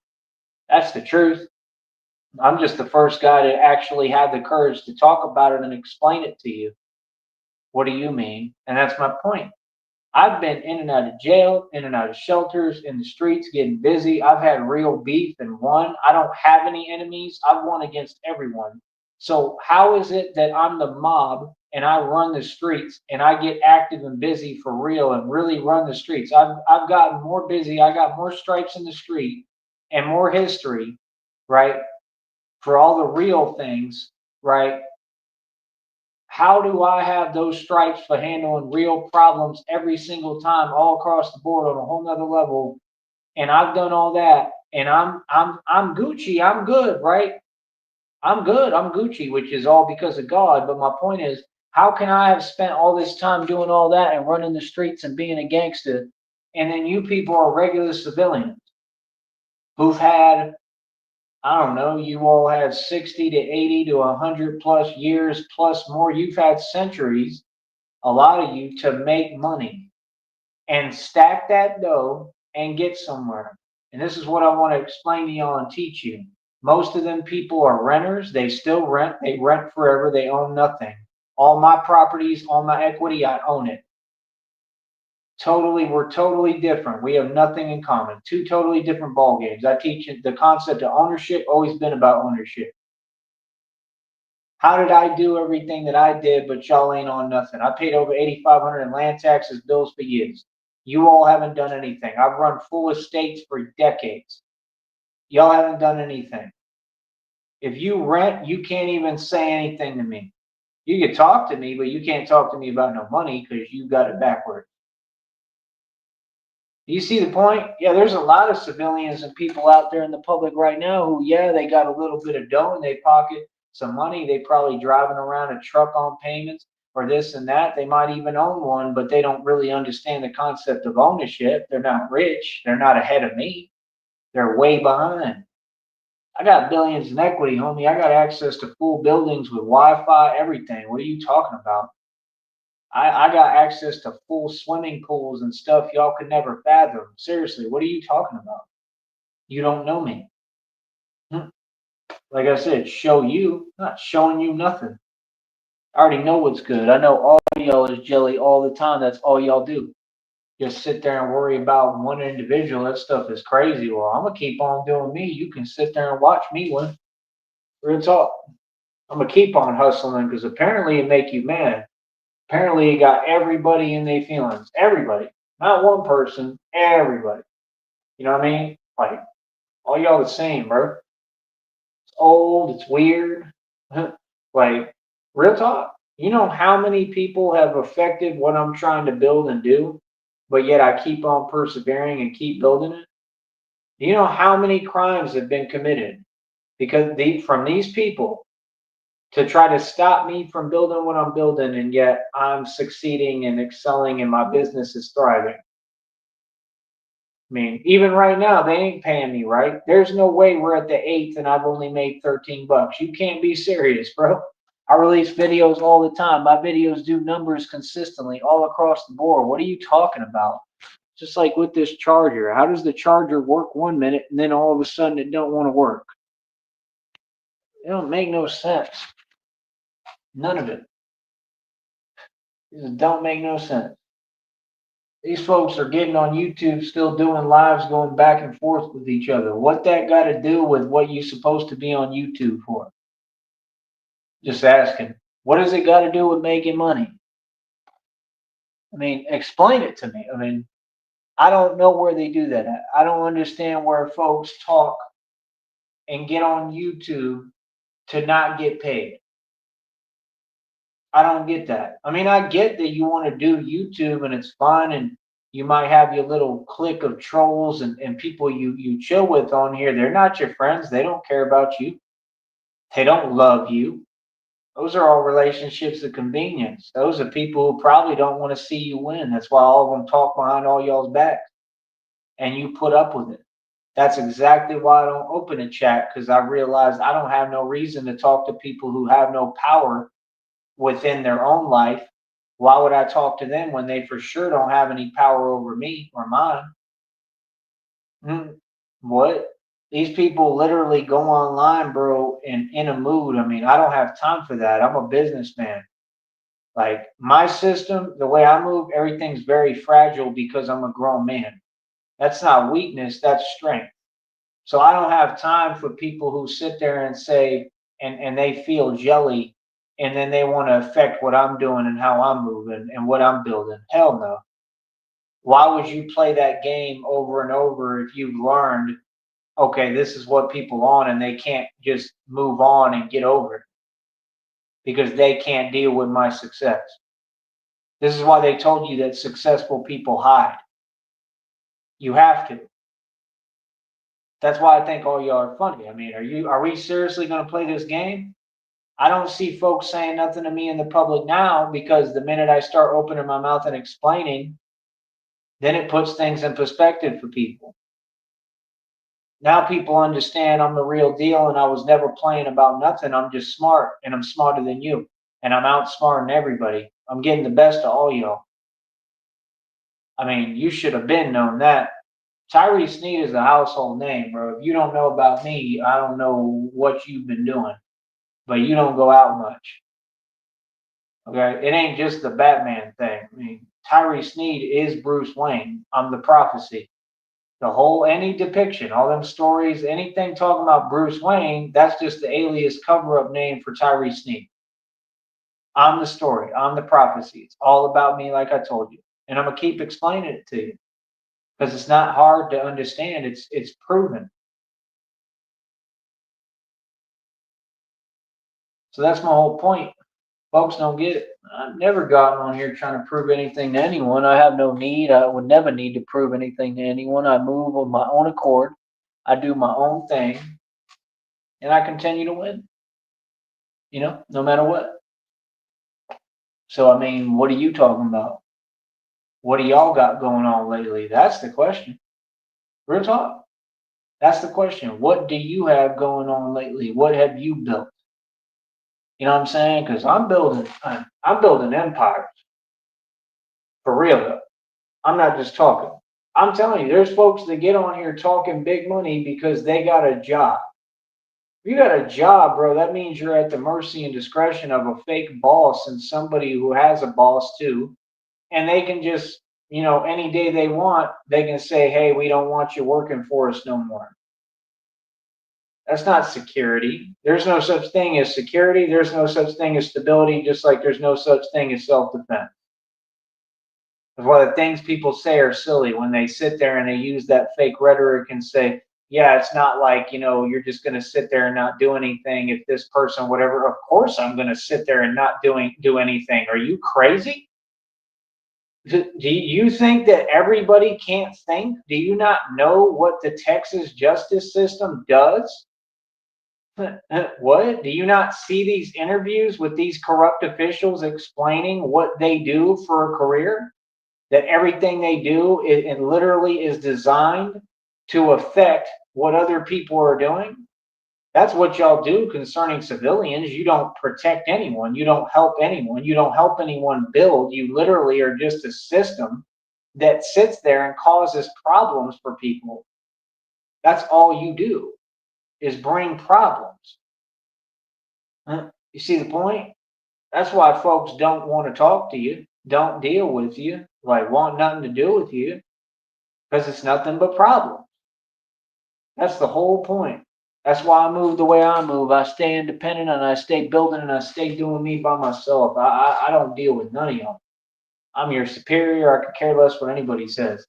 That's the truth. I'm just the first guy to actually have the courage to talk about it and explain it to you. What do you mean? And that's my point. I've been in and out of jail, in and out of shelters, in the streets, getting busy. I've had real beef and won. I don't have any enemies. I've won against everyone. So how is it that I'm the mob and I run the streets and I get active and busy for real and really run the streets? I've gotten more busy. I got more stripes in the street and more history, right? For all the real things, right? How do I have those stripes for handling real problems every single time, all across the board on a whole nother level? And I've done all that, and I'm Gucci. I'm good, right? I'm good. I'm Gucci, which is all because of God. But my point is, how can I have spent all this time doing all that and running the streets and being a gangster, and then you people are regular civilians who've had, I don't know, you all had 60 to 80 to 100 plus years plus more. You've had centuries, a lot of you, to make money and stack that dough and get somewhere. And this is what I want to explain to y'all and teach you. Most of them people are renters. They still rent. They rent forever. They own nothing. All my properties, all my equity, I own it. We're totally different. We have nothing in common. Two totally different ball games. I teach the concept of ownership, always been about ownership. How did I do everything that I did, but y'all ain't on nothing? I paid over $8,500 in land taxes, bills for years. You all haven't done anything. I've run full estates for decades. Y'all haven't done anything. If you rent, you can't even say anything to me. You can talk to me, but you can't talk to me about no money because you got it backwards. You see the point? Yeah, there's a lot of civilians and people out there in the public right now who, yeah, they got a little bit of dough in their pocket, some money. They probably driving around a truck on payments or this and that. They might even own one, but they don't really understand the concept of ownership. They're not rich. They're not ahead of me. They're way behind. I got billions in equity, homie. I got access to full buildings with Wi-Fi, everything. What are you talking about? I got access to full swimming pools and stuff y'all could never fathom. Seriously, what are you talking about? You don't know me. Hmm. Like I said, show you, not showing you nothing. I already know what's good. I know all y'all is jelly all the time. That's all y'all do. Just sit there and worry about one individual. That stuff is crazy. Well, I'm gonna keep on doing me. You can sit there and watch me win. Real talk. I'm gonna keep on hustling because apparently it make you mad. Apparently it got everybody in their feelings. Everybody. Not one person, everybody. You know what I mean? Like all y'all the same, bro. It's old, it's weird. Like real talk. You know how many people have affected what I'm trying to build and do, but yet I keep on persevering and keep building it? Do you know how many crimes have been committed because from these people to try to stop me from building what I'm building, and yet I'm succeeding and excelling and my business is thriving? I mean, even right now, they ain't paying me right. There's no way we're at the eighth and I've only made $13. You can't be serious, bro. I release videos all the time. My videos do numbers consistently all across the board. What are you talking about? Just like with this charger. How does the charger work 1 minute and then all of a sudden it don't want to work? It don't make no sense. None of it. It just don't make no sense. These folks are getting on YouTube, still doing lives, going back and forth with each other. What that got to do with what you supposed to be on YouTube for? Just asking. What does it got to do with making money? I mean, explain it to me. I mean, I don't know where they do that at. I don't understand where folks talk and get on YouTube to not get paid. I don't get that. I mean, I get that you want to do YouTube and it's fun and you might have your little clique of trolls and people you chill with on here. They're not your friends. They don't care about you. They don't love you. Those are all relationships of convenience. Those are people who probably don't want to see you win. That's why all of them talk behind all y'all's backs and you put up with it. That's exactly why I don't open a chat because I realize I don't have no reason to talk to people who have no power within their own life. Why would I talk to them when they for sure don't have any power over me or mine? What? These people literally go online, bro, and in a mood. I mean, I don't have time for that. I'm a businessman. Like my system, the way I move, everything's very fragile because I'm a grown man. That's not weakness, that's strength. So I don't have time for people who sit there and say, and they feel jelly and then they want to affect what I'm doing and how I'm moving and what I'm building. Hell no. Why would you play that game over and over if you've learned, okay, this is what people want and they can't just move on and get over it because they can't deal with my success? This is why they told you that successful people hide. You have to. That's why I think all y'all are funny. I mean, are we seriously going to play this game? I don't see folks saying nothing to me in the public now because the minute I start opening my mouth and explaining, then it puts things in perspective for people. Now people understand I'm the real deal and I was never playing about nothing. I'm just smart and I'm smarter than you and I'm outsmarting everybody. I'm getting the best of all y'all. I mean, you should have been known that. Tyree Sneed is a household name, bro. If you don't know about me, I don't know what you've been doing, but you don't go out much. Okay, it ain't just the Batman thing. I mean, Tyree Sneed is Bruce Wayne. I'm the prophecy. The whole any depiction, all them stories, anything talking about Bruce Wayne, that's just the alias cover-up name for Tyree Sneed. I'm the story. I'm the prophecy. It's all about me, like I told you, and I'm gonna keep explaining it to you because it's not hard to understand. It's proven. So that's my whole point. Folks don't get it. I've never gotten on here trying to prove anything to anyone. I have no need. I would never need to prove anything to anyone. I move on my own accord. I do my own thing, and I continue to win. No matter what. So I mean, what are you talking about? What do y'all got going on lately? That's the question. Real talk. That's the question. What do you have going on lately? What have you built? You know what I'm saying? Because I'm building empires for real though. I'm not just talking. I'm telling you, there's folks that get on here talking big money because they got a job. If you got a job, bro, that means you're at the mercy and discretion of a fake boss and somebody who has a boss too. And they can just, any day they want, they can say, hey, we don't want you working for us no more. That's not security. There's no such thing as security. There's no such thing as stability, just like there's no such thing as self-defense. That's why the things people say are silly when they sit there and they use that fake rhetoric and say, yeah, it's not like, you're just going to sit there and not do anything if this person, whatever. Of course, I'm going to sit there and not do anything. Are you crazy? Do you think that everybody can't think? Do you not know what the Texas justice system does? What? Do you not see these interviews with these corrupt officials explaining what they do for a career? That everything they do it literally is designed to affect what other people are doing? That's what y'all do concerning civilians. You don't protect anyone. You don't help anyone. You don't help anyone build. You literally are just a system that sits there and causes problems for people. That's all you do is bring problems. You see the point? That's why folks don't want to talk to you, don't deal with you, like want nothing to do with you, because it's nothing but problems. That's the whole point. That's why I move the way I move. I stay independent and I stay building and I stay doing me by myself. I don't deal with none of y'all. I'm your superior. I could care less what anybody says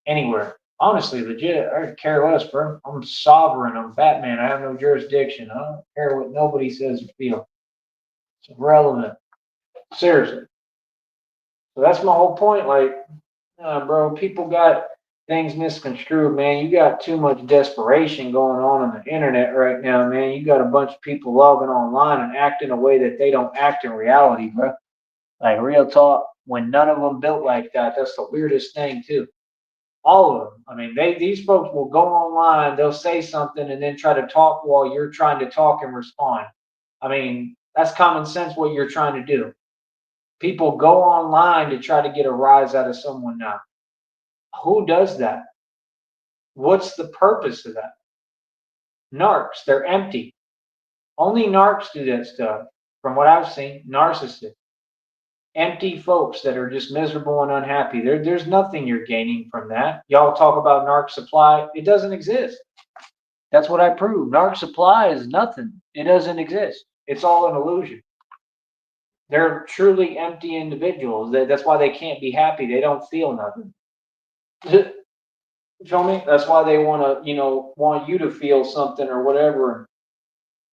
anywhere. Honestly, legit, I could care less, bro. I'm sovereign. I'm Batman. I have no jurisdiction. I don't care what nobody says or feels. It's irrelevant. Seriously. So that's my whole point. Like, bro, people got things misconstrued, man. You got too much desperation going on the internet right now, man. You got a bunch of people logging online and acting a way that they don't act in reality, bro. Like real talk, when none of them built like that, that's the weirdest thing too. All of them. I mean, these folks will go online, they'll say something, and then try to talk while you're trying to talk and respond. I mean, that's common sense what you're trying to do. People go online to try to get a rise out of someone now. Who does that? What's the purpose of that? Narcs, they're empty. Only narcs do that stuff. From what I've seen, narcissists. Empty folks that are just miserable and unhappy. There's nothing you're gaining from that. Y'all talk about narc supply. It doesn't exist. That's what I prove. Narc supply is nothing. It doesn't exist. It's all an illusion. They're truly empty individuals. That's why they can't be happy. They don't feel nothing. You feel me? That's why they want you to feel something or whatever.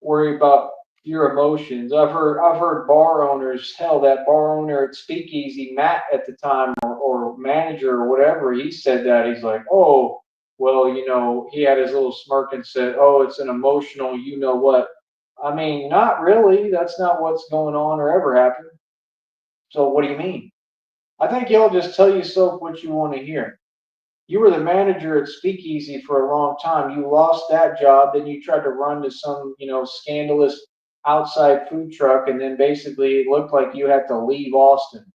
Worry about your emotions. I've heard bar owners, hell, that bar owner at Speakeasy, Matt at the time, or manager or whatever, he said that. He's like, oh, well, he had his little smirk and said, oh, it's an emotional, you know what. I mean, not really. That's not what's going on or ever happened. So what do you mean? I think y'all just tell yourself what you want to hear. You were the manager at Speakeasy for a long time. You lost that job, then you tried to run to some, scandalous outside food truck, and then basically it looked like you had to leave Austin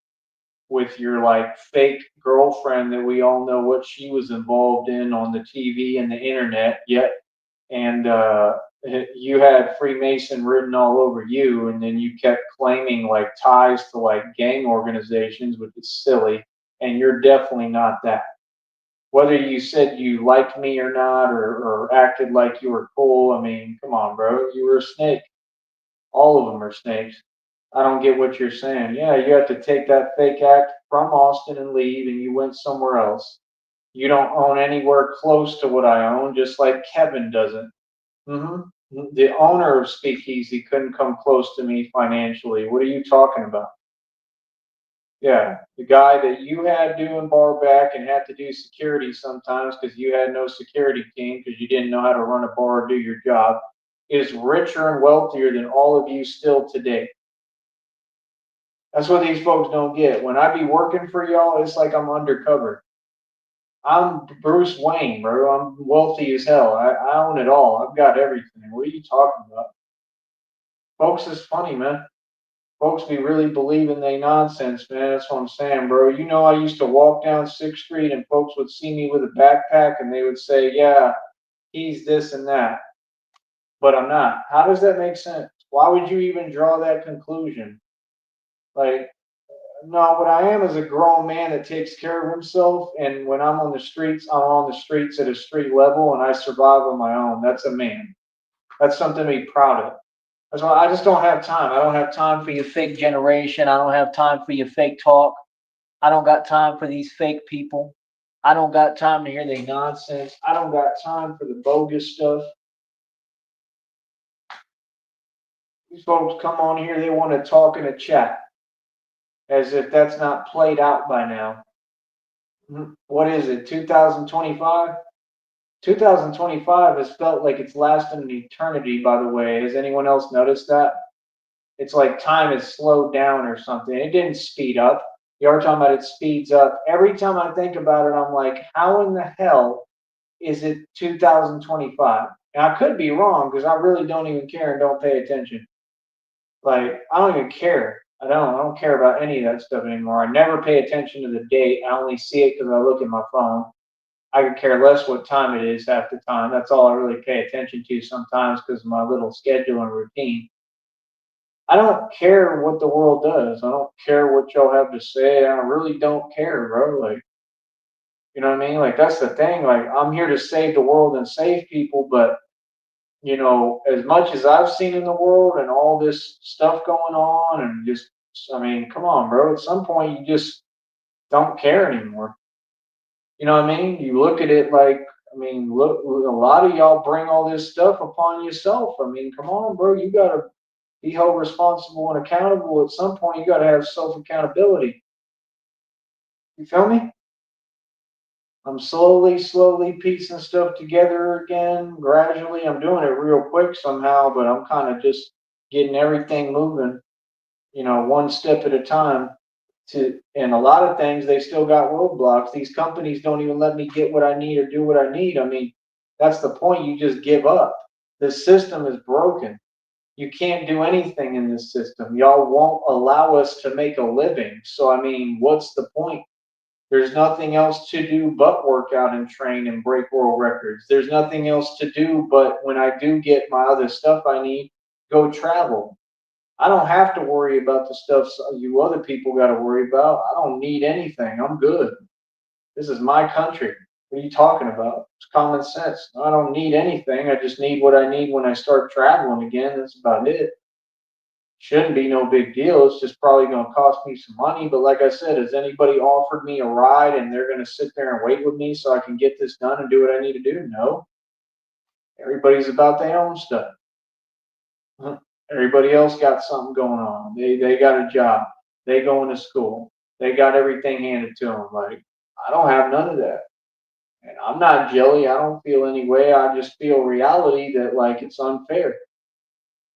with your like fake girlfriend that we all know what she was involved in on the TV and the internet. Yet, and you had Freemason written all over you, and then you kept claiming like ties to like gang organizations, which is silly. And you're definitely not that. Whether you said you liked me or not, or acted like you were cool, I mean, come on, bro. You were a snake. All of them are snakes. I don't get what you're saying. Yeah, you have to take that fake act from Austin and leave, and you went somewhere else. You don't own anywhere close to what I own, just like Kevin doesn't. The owner of Speakeasy couldn't come close to me financially. What are you talking about? Yeah, the guy that you had doing bar back and had to do security sometimes because you had no security team because you didn't know how to run a bar or do your job is richer and wealthier than all of you still today. That's what these folks don't get. When I be working for y'all, it's like I'm undercover. I'm Bruce Wayne, bro. I'm wealthy as hell. I own it all. I've got everything. What are you talking about? Folks is funny, man. Folks be really believing they nonsense, man. That's what I'm saying, bro. You know, I used to walk down 6th Street and folks would see me with a backpack and they would say, yeah, he's this and that. But I'm not. How does that make sense? Why would you even draw that conclusion? Like, no, what I am is a grown man that takes care of himself. And when I'm on the streets, I'm on the streets at a street level and I survive on my own. That's a man. That's something to be proud of. That's why I just don't have time. I don't have time for your fake generation. I don't have time for your fake talk. I don't got time for these fake people. I don't got time to hear their nonsense. I don't got time for the bogus stuff. These folks come on here, they want to talk in a chat as if that's not played out by now. What is it, 2025? 2025 has felt like it's lasted an eternity, by the way. Has anyone else noticed that? It's like time has slowed down or something. It didn't speed up. You are talking about it speeds up. Every time I think about it, I'm like, how in the hell is it 2025? And I could be wrong because I really don't even care and don't pay attention. Like, I don't even care. I don't care about any of that stuff anymore. I never pay attention to the date. I only see it because I look at my phone. I could care less what time it is half the time. That's all I really pay attention to sometimes because of my little schedule and routine. I don't care what the world does. I don't care what y'all have to say. I really don't care, bro. Like, you know what I mean? Like, that's the thing. Like, I'm here to save the world and save people, but as much as I've seen in the world and all this stuff going on, and just, I mean, come on, bro. At some point, you just don't care anymore. You know what I mean? You look at it like, I mean, look, a lot of y'all bring all this stuff upon yourself. I mean, come on, bro. You gotta be held responsible and accountable. At some point, you gotta have self accountability. You feel me? I'm slowly piecing stuff together again. Gradually, I'm doing it real quick somehow, but I'm kind of just getting everything moving, one step at a time. And a lot of things, they still got roadblocks. These companies don't even let me get what I need or do what I need. I mean, that's the point. You just give up. The system is broken. You can't do anything in this system. Y'all won't allow us to make a living. So, I mean, what's the point? There's nothing else to do but work out and train and break world records. There's nothing else to do but when I do get my other stuff I need, go travel. I don't have to worry about the stuff you other people got to worry about. I don't need anything. I'm good. This is my country. What are you talking about? It's common sense. I don't need anything. I just need what I need when I start traveling again. That's about it. Shouldn't be no big deal. It's just probably going to cost me some money. But like I said, has anybody offered me a ride and they're going to sit there and wait with me so I can get this done and do what I need to do? No. Everybody's about their own stuff. Everybody else got something going on. They got a job. They going to school. They got everything handed to them. Like, I don't have none of that. And I'm not jelly. I don't feel any way. I just feel reality that, like, it's unfair.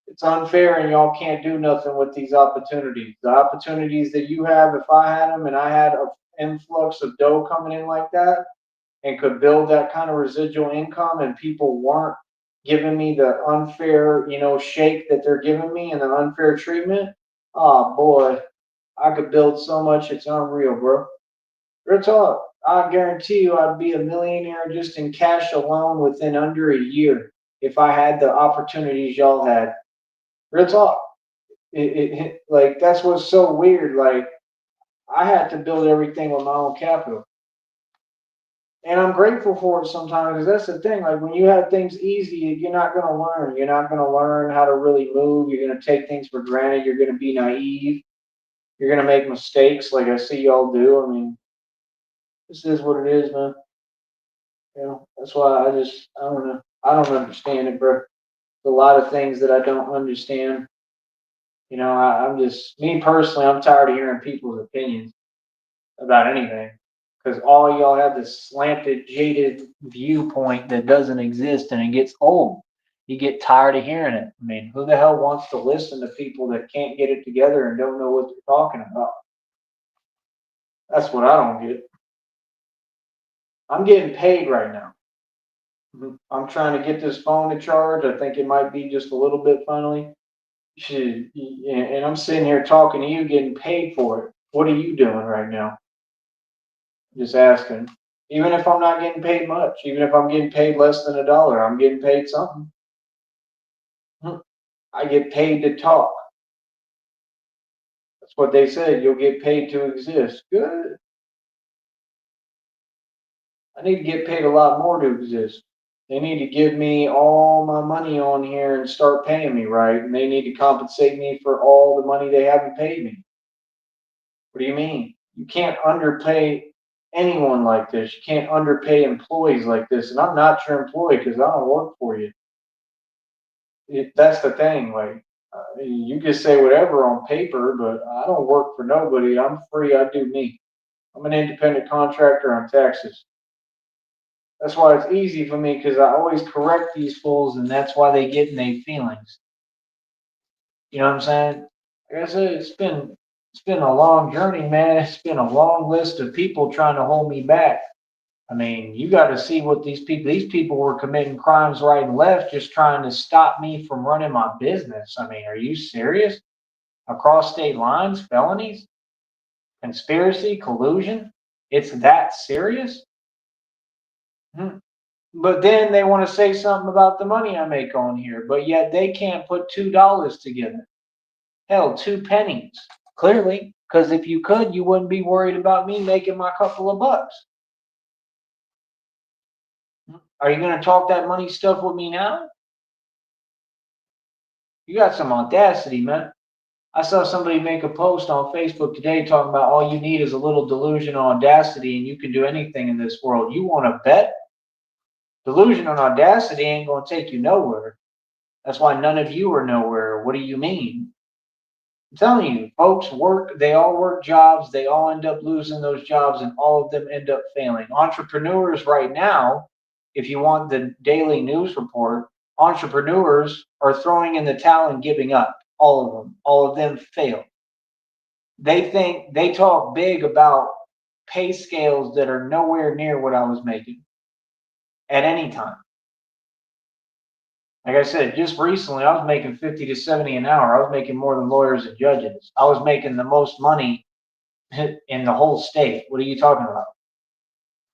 It's unfair, and y'all can't do nothing with these opportunities. The opportunities that you have, if I had them and I had an influx of dough coming in like that and could build that kind of residual income, and people weren't giving me the unfair, shake that they're giving me and the unfair treatment, oh boy, I could build so much, it's unreal, bro. Real talk. I guarantee you I'd be a millionaire just in cash alone within under a year if I had the opportunities y'all had. Real talk. Like, that's what's so weird. Like, I had to build everything with my own capital. And I'm grateful for it sometimes because that's the thing. Like, when you have things easy, you're not going to learn. You're not going to learn how to really move. You're going to take things for granted. You're going to be naive. You're going to make mistakes like I see y'all do. I mean, this is what it is, man. That's why I don't know. I don't understand it, bro. a lot of things that I don't understand. I'm just, me personally, I'm tired of hearing people's opinions about anything because all y'all have this slanted, jaded viewpoint that doesn't exist and it gets old. You get tired of hearing it. I mean, who the hell wants to listen to people that can't get it together and don't know what they're talking about? That's what I don't get. I'm getting paid right now. I'm trying to get this phone to charge. I think it might be just a little bit finally. And I'm sitting here talking to you, getting paid for it. What are you doing right now? Just asking. Even if I'm not getting paid much, even if I'm getting paid less than $1, I'm getting paid something. I get paid to talk. That's what they said. You'll get paid to exist. Good. I need to get paid a lot more to exist. They need to give me all my money on here and start paying me right. And they need to compensate me for all the money they haven't paid me. What do you mean? You can't underpay anyone like this. You can't underpay employees like this. And I'm not your employee because I don't work for you. That's the thing. Like, you can say whatever on paper, but I don't work for nobody. I'm free. I do me. I'm an independent contractor on taxes. That's why it's easy for me because I always correct these fools, and that's why they get in their feelings. You know what I'm saying? Like I said, it's been a long journey, man. It's been a long list of people trying to hold me back. I mean, you got to see what these people were committing crimes right and left, just trying to stop me from running my business. I mean, are you serious? Across state lines, felonies, conspiracy, collusion? It's that serious? Hmm. But then they want to say something about the money I make on here, but yet they can't put $2 together. Hell, 2 pennies. Clearly, because if you could, you wouldn't be worried about me making my couple of bucks. Are you going to talk that money stuff with me now? You got some audacity, man. I saw somebody make a post on Facebook today talking about all you need is a little delusion and audacity and you can do anything in this world. You want to bet? Delusion and audacity ain't going to take you nowhere. That's why none of you are nowhere. What do you mean? I'm telling you, folks they all work jobs, they all end up losing those jobs, and all of them end up failing. Entrepreneurs right now, if you want the daily news report, entrepreneurs are throwing in the towel and giving up. All of them fail. They talk big about pay scales that are nowhere near what I was making at any time. Like I said, just recently, I was making 50 to 70 an hour. I was making more than lawyers and judges. I was making the most money in the whole state. What are you talking about?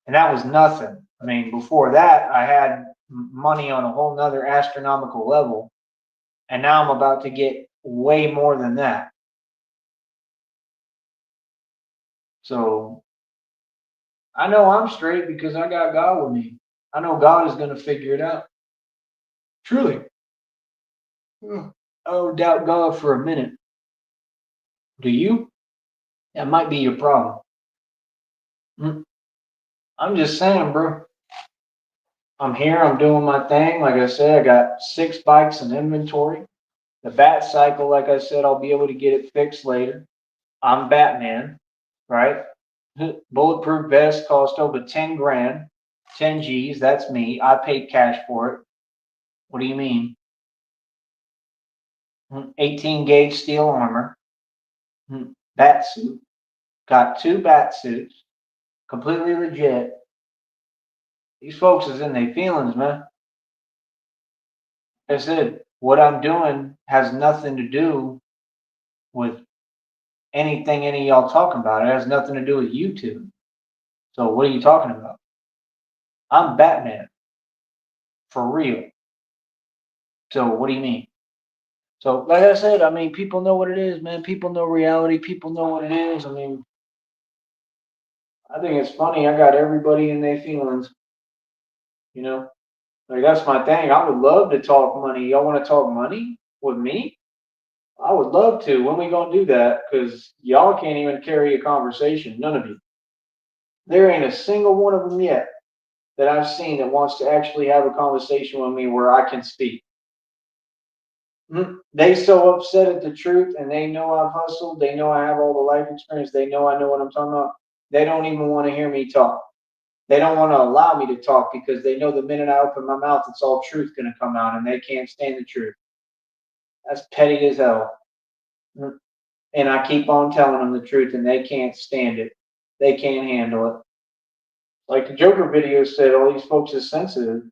And that was nothing. I mean, before that, I had money on a whole nother astronomical level. And now I'm about to get way more than that. So I know I'm straight because I got God with me. I know God is going to figure it out. Truly. I don't doubt God for a minute. Do you? That might be your problem. I'm just saying, bro. I'm here. I'm doing my thing. Like I said, I got 6 bikes in inventory. The bat cycle, like I said, I'll be able to get it fixed later. I'm Batman, right? Bulletproof vest cost over 10 grand, 10 G's. That's me. I paid cash for it. What do you mean? 18 gauge steel armor, bat suit. Got 2 bat suits, completely legit. These folks is in their feelings, man. Like I said, what I'm doing has nothing to do with anything any of y'all talking about. It has nothing to do with YouTube. So what are you talking about? I'm Batman. For real. So what do you mean? So like I said, I mean, people know what it is, man. People know reality. People know what it is. I mean, I think it's funny. I got everybody in their feelings. You know, like that's my thing. I would love to talk money. Y'all want to talk money with me? I would love to. When we gonna do that? Because y'all can't even carry a conversation. None of you. There ain't a single one of them yet that I've seen that wants to actually have a conversation with me where I can speak. They so upset at the truth, and they know I've hustled. They know I have all the life experience. They know I know what I'm talking about. They don't even want to hear me talk. They don't want to allow me to talk because they know the minute I open my mouth, it's all truth going to come out, and they can't stand the truth. That's petty as hell. And I keep on telling them the truth, and they can't stand it. They can't handle it. Like the Joker video said, all these folks is sensitive.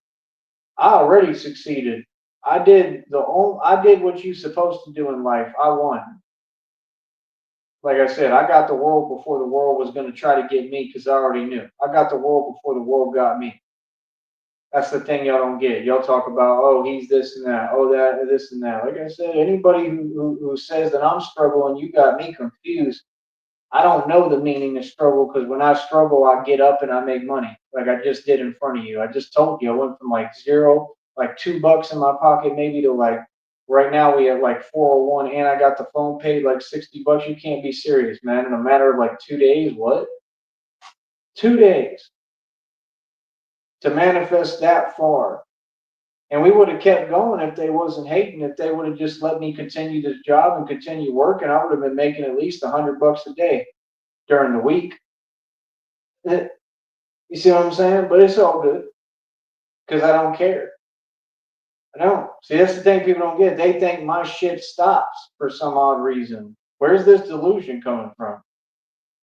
I already succeeded. I did what you're supposed to do in life. I won. Like I said, I got the world before the world was going to try to get me because I already knew. I got the world before the world got me. That's the thing y'all don't get. Y'all talk about, oh, he's this and that, oh, that, this and that. Like I said, anybody who says that I'm struggling, you got me confused. I don't know the meaning of struggle because when I struggle, I get up and I make money. Like I just did in front of you. I just told you I went from like zero, like $2 in my pocket, maybe to like right now we have like 401 and I got the phone paid like $60. You can't be serious, man. In a matter of like 2 days, what? 2 days to manifest that far. And we would have kept going if they wasn't hating. If they would have just let me continue this job and continue working, I would have been making at least $100 a day during the week. You see what I'm saying? But it's all good because I don't care. I don't. See, that's the thing people don't get. They think my shit stops for some odd reason. Where's this delusion coming from?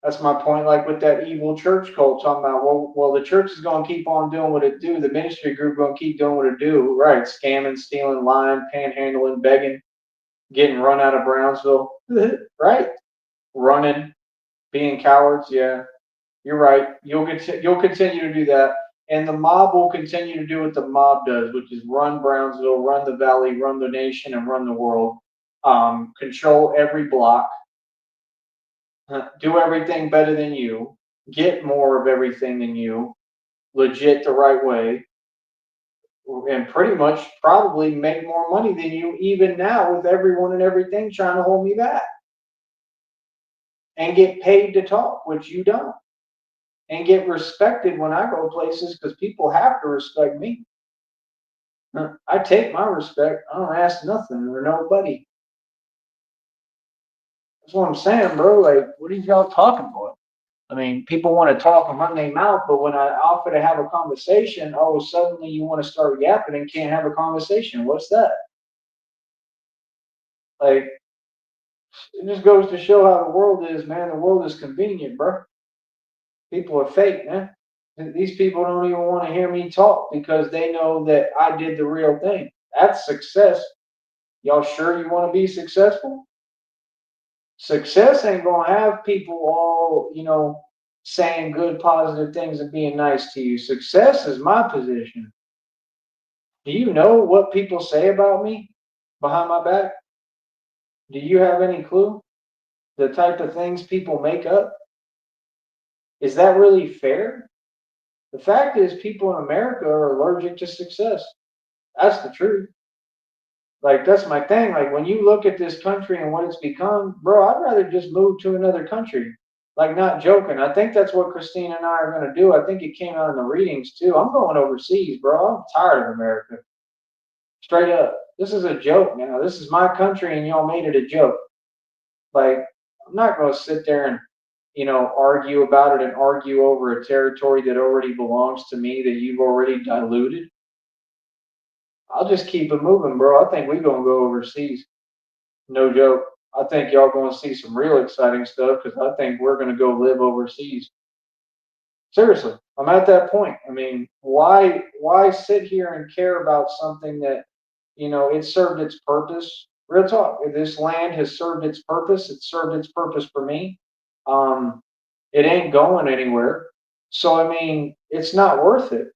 That's my point. Like with that evil church cult talking about, well, the church is going to keep on doing what it do. The ministry group going to keep doing what it do. Right? Scamming, stealing, lying, panhandling, begging, getting run out of Brownsville. Right? Running, being cowards. Yeah, you're right. You'll continue to do that, and the mob will continue to do what the mob does, which is run Brownsville, run the valley, run the nation, and run the world. Control every block, do everything better than you, get more of everything than you, legit the right way, and pretty much probably make more money than you even now with everyone and everything trying to hold me back, and get paid to talk, which you don't. And get respected when I go places because people have to respect me. I take my respect. I don't ask nothing or nobody. That's what I'm saying, bro. Like, what are y'all talking about? I mean, people want to talk and run their mouth, but when I offer to have a conversation, oh, suddenly you want to start yapping and can't have a conversation. What's that? Like, it just goes to show how the world is, man. The world is convenient, bro. People are fake, man. These people don't even want to hear me talk because they know that I did the real thing. That's success. Y'all sure you want to be successful? Success ain't gonna have people all, saying good, positive things and being nice to you. Success is my position. Do you know what people say about me behind my back? Do you have any clue? The type of things people make up? Is that really fair? The fact is, people in America are allergic to success. That's the truth. Like, that's my thing. Like, when you look at this country and what it's become, bro, I'd rather just move to another country. Like, not joking. I think that's what Christina and I are going to do. I think it came out in the readings, too. I'm going overseas, bro. I'm tired of America. Straight up. This is a joke now. This is my country, and y'all made it a joke. Like, I'm not going to sit there and, argue about it and argue over a territory that already belongs to me that you've already diluted. I'll just keep it moving, bro. I think we're going to go overseas. No joke. I think y'all going to see some real exciting stuff because I think we're going to go live overseas. Seriously, I'm at that point. I mean, why sit here and care about something that, it served its purpose? Real talk. This land has served its purpose. It served its purpose for me. It ain't going anywhere. So I mean, it's not worth it.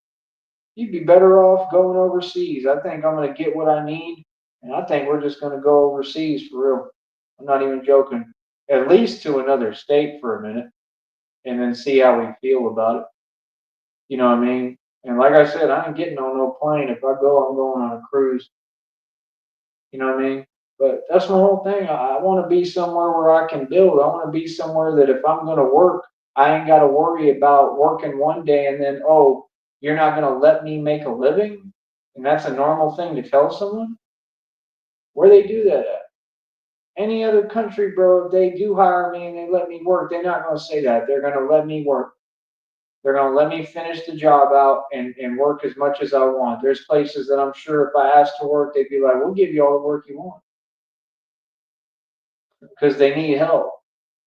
You'd be better off going overseas. I think I'm going to get what I need, and I think we're just going to go overseas for real. I'm not even joking. At least to another state for a minute, and then see how we feel about it. You know what I mean? And like I said, I ain't getting on no plane. If I go, I'm going on a cruise. You know what I mean? But that's my whole thing. I want to be somewhere where I can build. I want to be somewhere that if I'm going to work, I ain't got to worry about working one day and then, oh, you're not going to let me make a living? And that's a normal thing to tell someone? Where they do that at? Any other country, bro, if they do hire me and they let me work, they're not going to say that. They're going to let me work. They're going to let me finish the job out and work as much as I want. There's places that I'm sure if I asked to work, they'd be like, we'll give you all the work you want because they need help.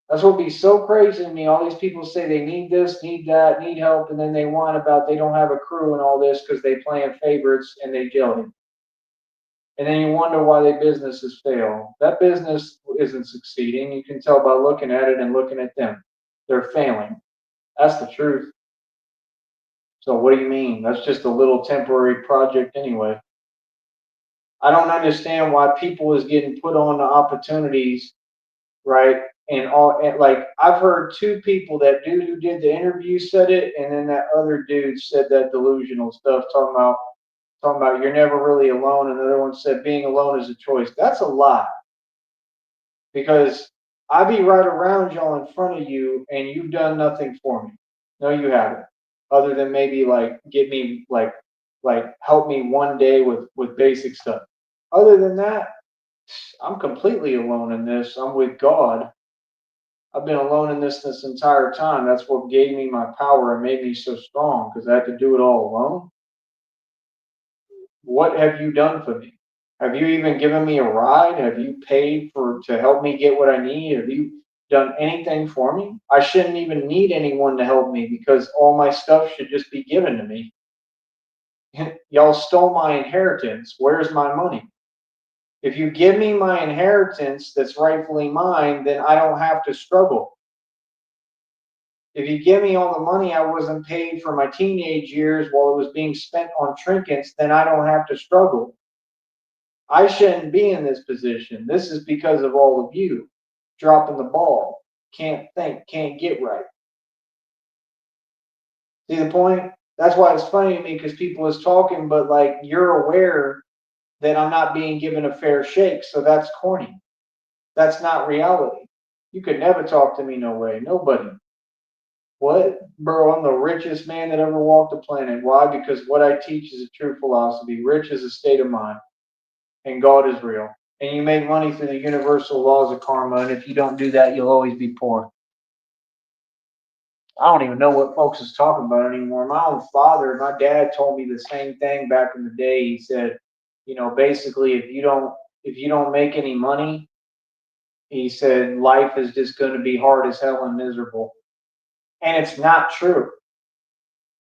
That's what would be so crazy to me. All these people say they need this, need that, need help, and then they whine about they don't have a crew and all this because they playing favorites and they jelly. And then you wonder why their businesses fail. That business isn't succeeding. You can tell by looking at it and looking at them. They're failing. That's the truth. So what do you mean? That's just a little temporary project anyway. I don't understand why people is getting put on the opportunities, right? And all and like I've heard two people, that dude who did the interview said it, and then that other dude said that delusional stuff, talking about you're never really alone. And the other one said being alone is a choice. That's a lie. Because I be right around y'all in front of you and you've done nothing for me. No, you haven't. Other than maybe like give me like help me one day with basic stuff. Other than that, I'm completely alone in this. I'm with God. I've been alone in this entire time. That's what gave me my power and made me so strong because I had to do it all alone. What have you done for me? Have you even given me a ride? Have you paid for to help me get what I need? Have you done anything for me? I shouldn't even need anyone to help me because all my stuff should just be given to me. Y'all stole my inheritance. Where's my money? If you give me my inheritance that's rightfully mine, then I don't have to struggle. If you give me all the money I wasn't paid for my teenage years while it was being spent on trinkets, then I don't have to struggle. I shouldn't be in this position. This is because of all of you dropping the ball. Can't think, can't get right. See the point? That's why it's funny to me because people is talking, but like you're aware that I'm not being given a fair shake. So that's corny. That's not reality. You could never talk to me no way. Nobody. What? Bro, I'm the richest man that ever walked the planet. Why? Because what I teach is a true philosophy. Rich is a state of mind, and God is real. And you make money through the universal laws of karma, and if you don't do that, you'll always be poor. I don't even know what folks is talking about anymore. My own father, my dad told me the same thing back in the day. He said, basically if you don't make any money, he said life is just going to be hard as hell and miserable. And it's not true.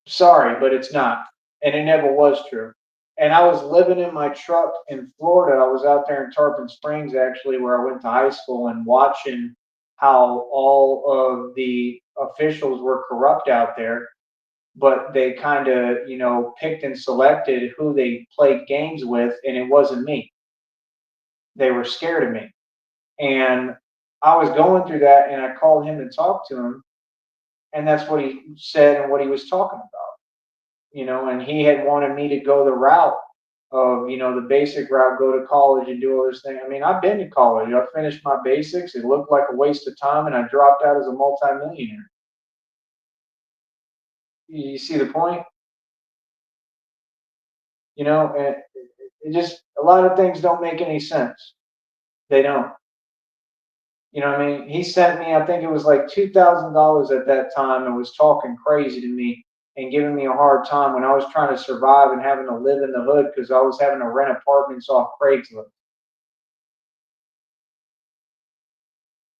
Sorry, but it's not. And it never was true. And I was living in my truck in Florida. I was out there in Tarpon Springs, actually, where I went to high school, and watching how all of the officials were corrupt out there. But they kind of, picked and selected who they played games with, and it wasn't me. They were scared of me. And I was going through that, and I called him and talked to him, and that's what he said and what he was talking about. And he had wanted me to go the route of, the basic route, go to college and do all this thing. I mean, I've been to college. I finished my basics. It looked like a waste of time, and I dropped out as a multimillionaire. You see the point? And it just, a lot of things don't make any sense. They don't. You know what I mean? He sent me, I think it was like $2,000 at that time, and was talking crazy to me and giving me a hard time when I was trying to survive and having to live in the hood because I was having to rent apartments off Craigslist.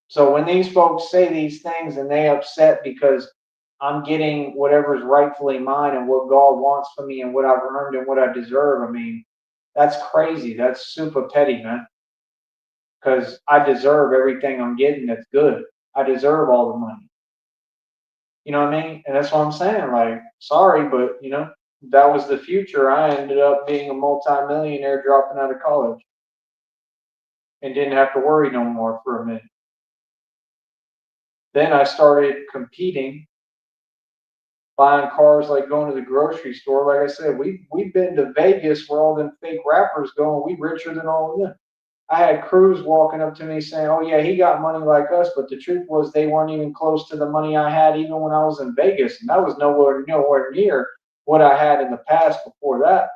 So when these folks say these things and they upset because I'm getting whatever's rightfully mine and what God wants for me and what I've earned and what I deserve, I mean, that's crazy. That's super petty, man. Because I deserve everything I'm getting that's good. I deserve all the money. You know what I mean? And that's what I'm saying. Like, sorry, but that was the future. I ended up being a multimillionaire dropping out of college and didn't have to worry no more for a minute. Then I started competing, buying cars, like going to the grocery store. Like I said, we've been to Vegas where all them fake rappers go, and we richer than all of them. I had crews walking up to me saying, "Oh yeah, he got money like us," but the truth was they weren't even close to the money I had even when I was in Vegas, and that was nowhere near what I had in the past before that.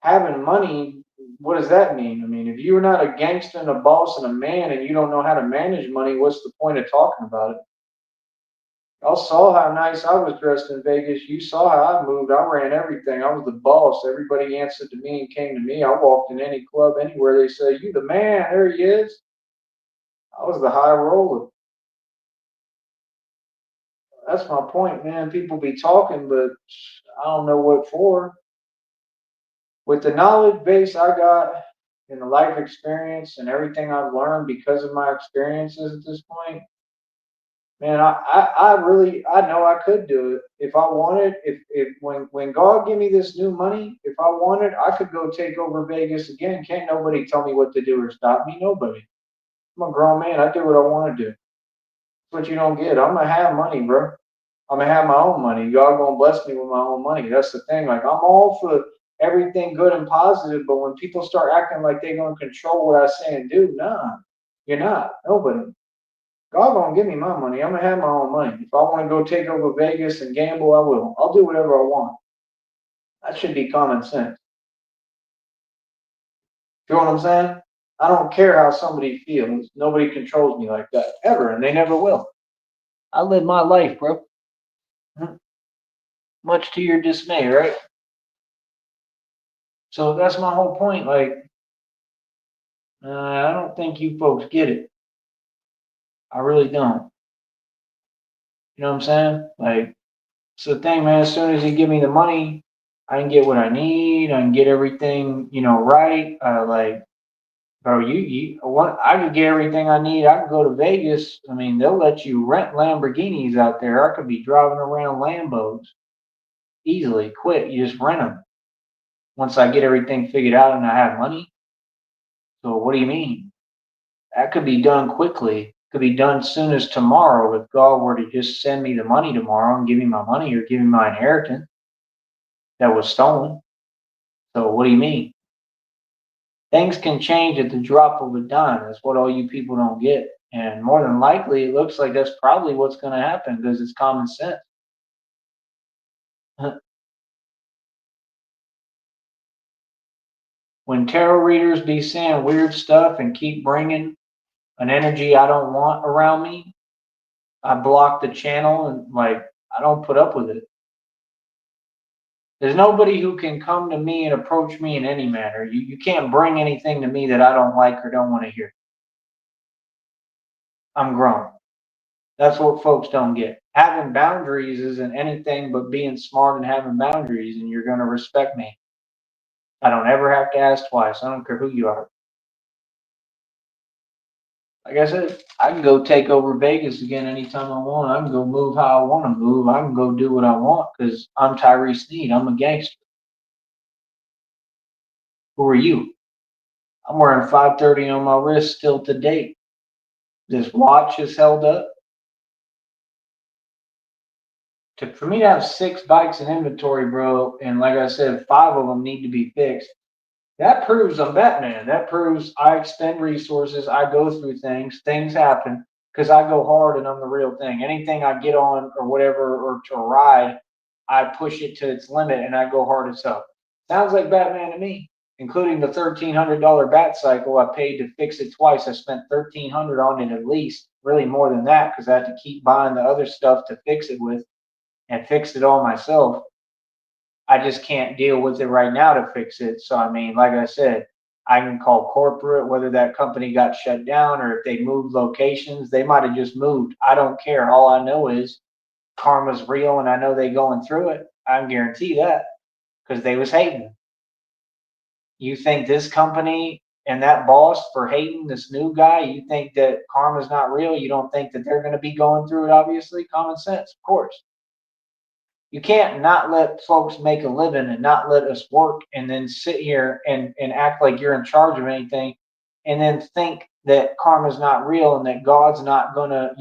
Having money what does that mean? I mean, if you're not a gangster and a boss and a man and you don't know how to manage money, what's the point of talking about it? Y'all saw how nice I was dressed in Vegas. You saw how I moved. I ran everything. I was the boss. Everybody answered to me and came to me. I walked in any club, anywhere. They say, "You the man." There he is. I was the high roller. That's my point, man. People be talking, but I don't know what for. With the knowledge base I got and the life experience and everything I've learned because of my experiences at this point, man, I really I know I could do it if I wanted. If when God give me this new money, if I wanted, I could go take over Vegas again. Can't nobody tell me what to do or stop me. Nobody. I'm a grown man. I do what I want to do. That's what you don't get. I'm gonna have money, bro. I'm gonna have my own money. God gonna bless me with my own money. That's the thing. Like I'm all for everything good and positive, but when people start acting like they're gonna control what I say and do, nah, you're not. Nobody. God gonna give me my money. I'm gonna have my own money. If I want to go take over Vegas and gamble, I will. I'll do whatever I want. That should be common sense. You know what I'm saying? I don't care how somebody feels. Nobody controls me like that ever, and they never will. I live my life, bro. Much to your dismay, right? So that's my whole point. Like, I don't think you folks get it. I really don't. You know what I'm saying? Like, it's the thing, man. As soon as you give me the money, I can get what I need. I can get everything, right. Like, bro, what? I could get everything I need. I could go to Vegas. I mean, they'll let you rent Lamborghinis out there. I could be driving around Lambos easily, quick. You just rent them. Once I get everything figured out and I have money. So what do you mean? That could be done quickly. Could be done soon as tomorrow if God were to just send me the money tomorrow and give me my money or give me my inheritance that was stolen. So what do you mean? Things can change at the drop of a dime. That's what all you people don't get. And more than likely, it looks like that's probably what's going to happen because it's common sense. When tarot readers be saying weird stuff and keep bringing an energy I don't want around me, I block the channel and like I don't put up with it. There's nobody who can come to me and approach me in any manner. You can't bring anything to me that I don't like or don't want to hear. I'm grown. That's what folks don't get. Having boundaries isn't anything but being smart and having boundaries, and you're going to respect me. I don't ever have to ask twice. I don't care who you are. Like I said, I can go take over Vegas again anytime I want. I can go move how I want to move. I can go do what I want because I'm Tyrese Sneed. I'm a gangster. Who are you? I'm wearing 530 on my wrist still to date. This watch is held up. For me to have 6 bikes in inventory, bro, and like I said, 5 of them need to be fixed. That proves I'm Batman. That proves I expend resources. I go through things. Things happen because I go hard and I'm the real thing. Anything I get on or whatever or to ride, I push it to its limit and I go hard as hell. Sounds like Batman to me, including the $1,300 bat cycle I paid to fix it twice. I spent $1,300 on it at least, really more than that because I had to keep buying the other stuff to fix it with and fix it all myself. I just can't deal with it right now to fix it. So I mean, like I said, I can call corporate, whether that company got shut down or if they moved locations, they might have just moved. I don't care. All I know is karma's real and I know they going through it. I can guarantee that because they was hating. You think this company and that boss for hating this new guy, you think that karma's not real? You don't think that they're going to be going through it, obviously? Common sense, of course. You can't not let folks make a living and not let us work and then sit here and act like you're in charge of anything and then think that karma's not real and that God's not gonna,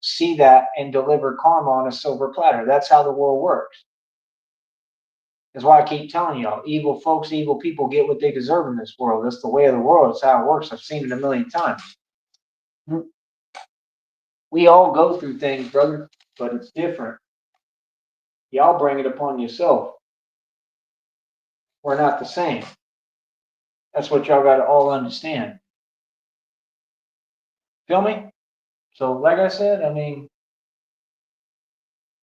see that and deliver karma on a silver platter. That's how the world works. That's why I keep telling y'all, evil folks, evil people get what they deserve in this world. That's the way of the world. It's how it works. I've seen it a million times. We all go through things, brother, but it's different. Y'all bring it upon yourself. We're not the same. That's what y'all got to all understand. Feel me? So, like I said, I mean,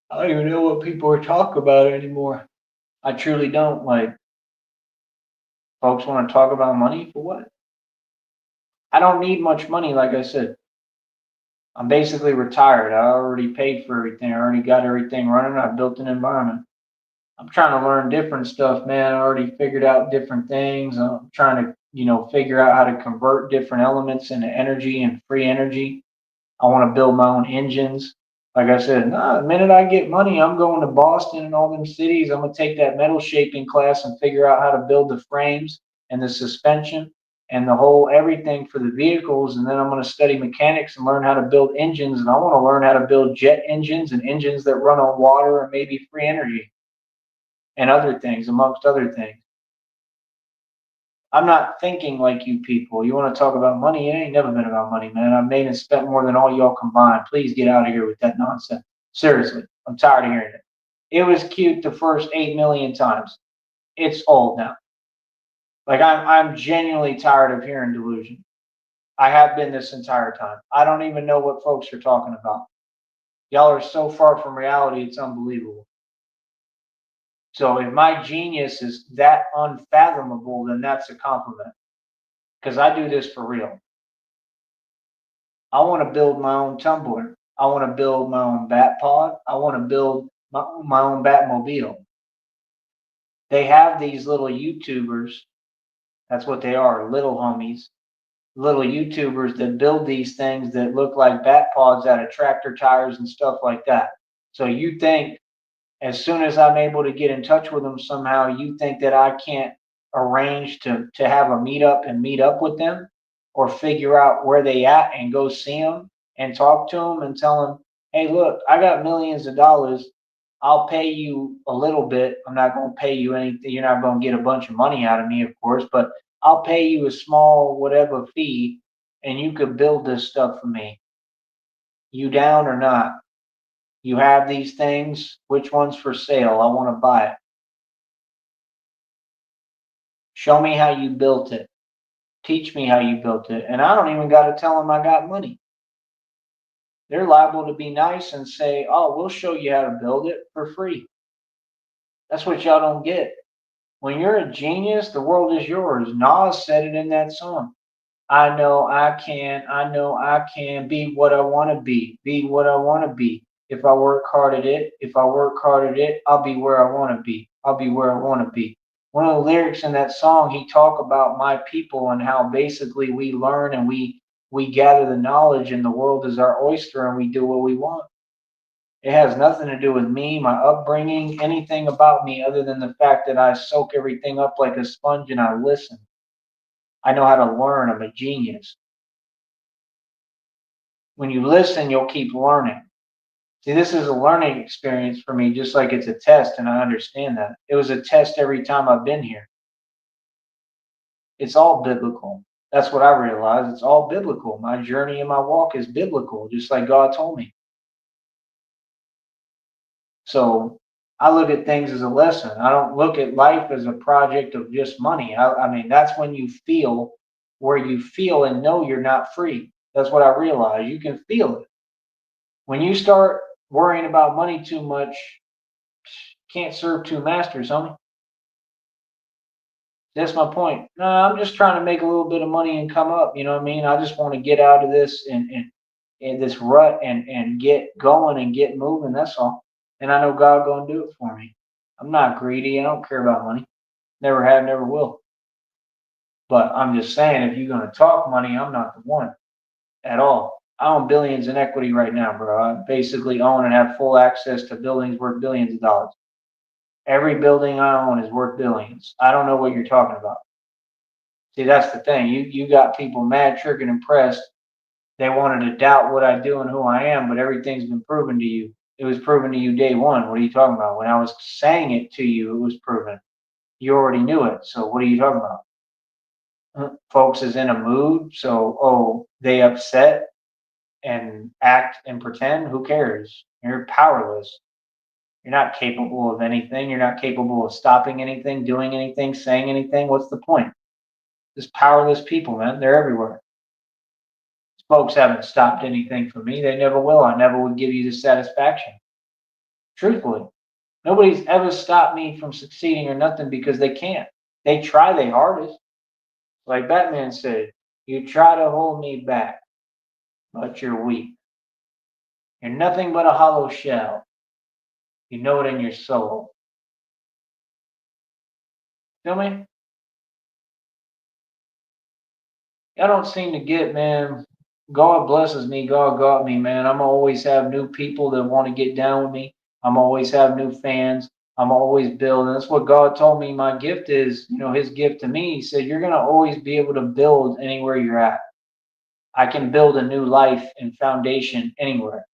I don't even know what people are talking about anymore. I truly don't. Like, folks want to talk about money for what? I don't need much money, like I said. I'm basically retired. I already paid for everything. I already got everything running. I built an environment. I'm trying to learn different stuff, man. I already figured out different things. I'm trying to, figure out how to convert different elements into energy and free energy. I want to build my own engines. Like I said, nah, the minute I get money, I'm going to Boston and all them cities. I'm gonna take that metal shaping class and figure out how to build the frames and the suspension and the whole everything for the vehicles. And then I'm gonna study mechanics and learn how to build engines. And I want to learn how to build jet engines and engines that run on water and maybe free energy and other things, amongst other things. I'm not thinking like you people. You want to talk about money? It ain't never been about money, man. I've made and spent more than all y'all combined. Please get out of here with that nonsense. Seriously, I'm tired of hearing it. It was cute the first 8 million times. It's old now. Like I'm genuinely tired of hearing delusion. I have been this entire time. I don't even know what folks are talking about. Y'all are so far from reality, it's unbelievable. So if my genius is that unfathomable, then that's a compliment. Because I do this for real. I want to build my own tumbler. I want to build my own bat pod. I want to build my own Batmobile. They have these little YouTubers. That's what they are, little homies, little YouTubers that build these things that look like bat pods out of tractor tires and stuff like that. So you think as soon as I'm able to get in touch with them somehow, you think that I can't arrange to have a meetup and meet up with them or figure out where they at and go see them and talk to them and tell them, hey, look, I got millions of dollars. I'll pay you a little bit. I'm not going to pay you anything. You're not going to get a bunch of money out of me, of course, but I'll pay you a small whatever fee and you could build this stuff for me. You down or not? You have these things. Which one's for sale? I want to buy it. Show me how you built it. Teach me how you built it. And I don't even got to tell them I got money. They're liable to be nice and say, oh, we'll show you how to build it for free. That's what y'all don't get. When you're a genius, the world is yours. Nas said it in that song. I know I can be what I want to be what I want to be. If I work hard at it, I'll be where I want to be. I'll be where I want to be. One of the lyrics in that song, he talk about my people and how basically we learn and we gather the knowledge and the world is our oyster and we do what we want. It has nothing to do with me, my upbringing, anything about me other than the fact that I soak everything up like a sponge and I listen. I know how to learn. I'm a genius. When you listen, you'll keep learning. See, this is a learning experience for me, just like it's a test, and I understand that. It was a test every time I've been here. It's all biblical. That's what I realize. It's all biblical. My journey and my walk is biblical, just like God told me. So I look at things as a lesson. I don't look at life as a project of just money. I mean, that's when you feel where you feel and know you're not free. That's what I realize. You can feel it. When you start worrying about money too much, can't serve two masters, homie. That's my point. No, I'm just trying to make a little bit of money and come up. You know what I mean? I just want to get out of this and this rut and get going and get moving. That's all. And I know God gonna do it for me. I'm not greedy. I don't care about money. Never have, never will. But I'm just saying, if you're gonna talk money, I'm not the one at all. I own billions in equity right now, bro. I basically own and have full access to buildings worth billions of dollars. Every building I own is worth billions. I don't know what you're talking about. See, that's the thing. You got people mad, triggered, impressed. They wanted to doubt what I do and who I am, but everything's been proven to you. It was proven to you day one. What are you talking about? When I was saying it to you, it was proven. You already knew it. So what are you talking about? Folks is in a mood, so they upset and act and pretend. Who cares? You're powerless. You're not capable of anything. You're not capable of stopping anything, doing anything, saying anything. What's the point? Just powerless people, man. They're everywhere. Folks haven't stopped anything from me. They never will. I never would give you the satisfaction. Truthfully, nobody's ever stopped me from succeeding or nothing because they can't. They try their hardest. Like Batman said, you try to hold me back, but you're weak. You're nothing but a hollow shell. You know it in your soul. Feel me? I don't seem to get, man. God blesses me. God got me, man. I'm always have new people that want to get down with me. I'm always have new fans. I'm always building. That's what God told me my gift is, his gift to me. He said, you're going to always be able to build anywhere you're at. I can build a new life and foundation anywhere.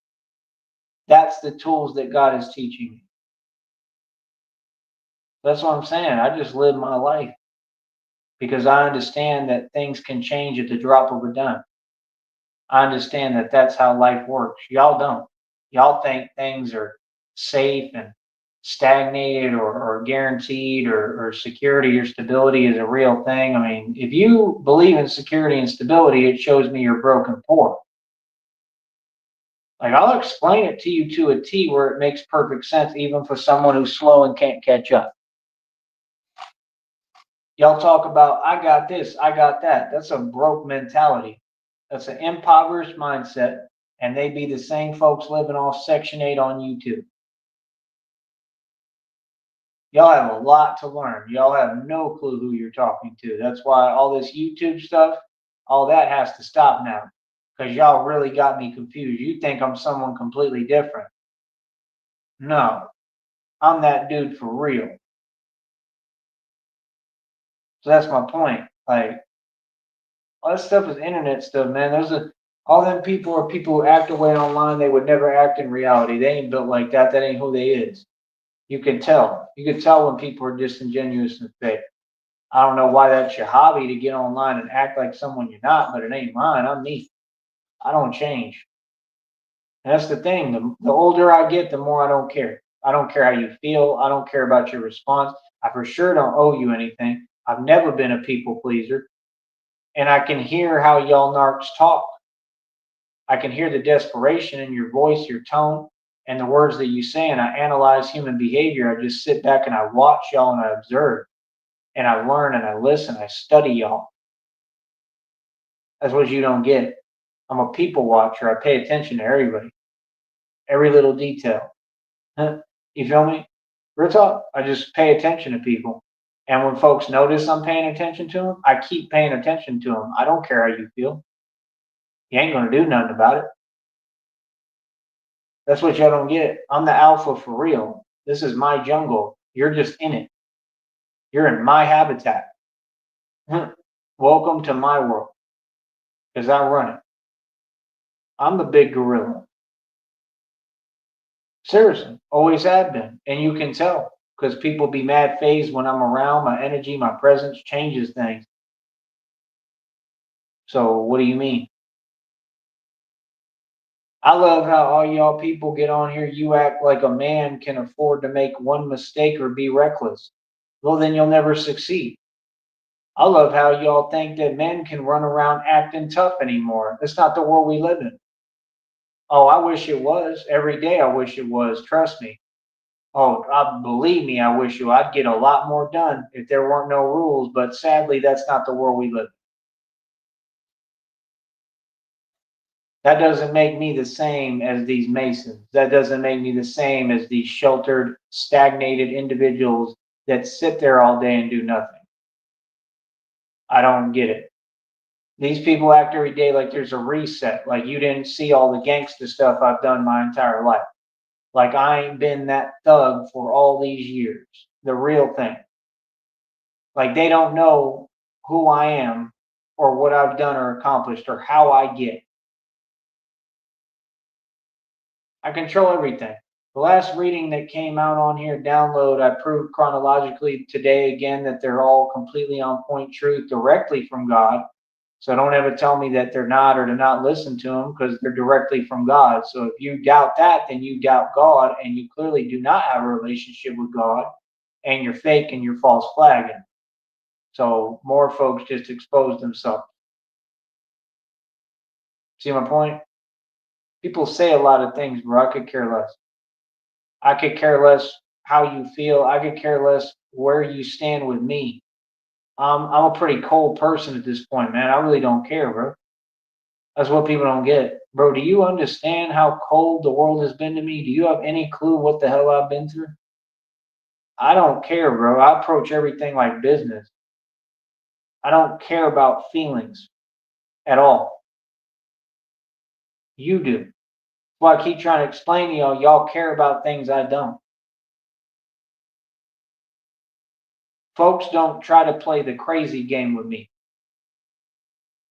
That's the tools that God is teaching me. That's what I'm saying. I just live my life because I understand that things can change at the drop of a dime. I understand that that's how life works. Y'all don't. Y'all think things are safe and stagnated or guaranteed or security or stability is a real thing. I mean, if you believe in security and stability, it shows me you're broken poor. Like, I'll explain it to you to a T where it makes perfect sense, even for someone who's slow and can't catch up. Y'all talk about, I got this, I got that. That's a broke mentality. That's an impoverished mindset, and they be the same folks living off Section 8 on YouTube. Y'all have a lot to learn. Y'all have no clue who you're talking to. That's why all this YouTube stuff, all that has to stop now, because y'all really got me confused. You think I'm someone completely different. No, I'm that dude for real. So that's my point. Like, all that stuff is internet stuff, man. All them people are people who act away online. They would never act in reality. They ain't built like that. That ain't who they is. You can tell. You can tell when people are disingenuous and fake. I don't know why that's your hobby to get online and act like someone you're not, but it ain't mine. I'm me. I don't change. And that's the thing. The older I get, the more I don't care. I don't care how you feel. I don't care about your response. I for sure don't owe you anything. I've never been a people pleaser. And I can hear how y'all narcs talk. I can hear the desperation in your voice, your tone, and the words that you say. And I analyze human behavior. I just sit back and I watch y'all and I observe. And I learn and I listen. I study y'all. That's what you don't get. I'm a people watcher. I pay attention to everybody, every little detail. You feel me? Real talk. I just pay attention to people. And when folks notice I'm paying attention to them, I keep paying attention to them. I don't care how you feel. You ain't going to do nothing about it. That's what y'all don't get. I'm the alpha for real. This is my jungle. You're just in it. You're in my habitat. Welcome to my world because I run it. I'm the big gorilla. Seriously, always have been. And you can tell because people be mad phased when I'm around. My energy, my presence changes things. So what do you mean? I love how all y'all people get on here. You act like a man can afford to make one mistake or be reckless. Well, then you'll never succeed. I love how y'all think that men can run around acting tough anymore. That's not the world we live in. Oh, I wish it was. Every day I wish it was. Trust me. Oh, believe me, I wish you. I'd get a lot more done if there weren't no rules, but sadly, that's not the world we live in. That doesn't make me the same as these Masons. That doesn't make me the same as these sheltered, stagnated individuals that sit there all day and do nothing. I don't get it. These people act every day like there's a reset, like you didn't see all the gangster stuff I've done my entire life. Like I ain't been that thug for all these years. The real thing. Like they don't know who I am or what I've done or accomplished or how I get. I control everything. The last reading that came out on here, download, I proved chronologically today again that they're all completely on point truth directly from God. So don't ever tell me that they're not or to not listen to them because they're directly from God. So if you doubt that, then you doubt God and you clearly do not have a relationship with God and you're fake and you're false flagging. So more folks just expose themselves. See my point? People say a lot of things, bro. I could care less. I could care less how you feel. I could care less where you stand with me. I'm a pretty cold person at this point, man. I really don't care, bro. That's what people don't get. Bro, do you understand how cold the world has been to me? Do you have any clue what the hell I've been through? I don't care, bro. I approach everything like business. I don't care about feelings at all. You do. That's why I keep trying to explain to y'all, y'all care about things I don't. Folks don't try to play the crazy game with me.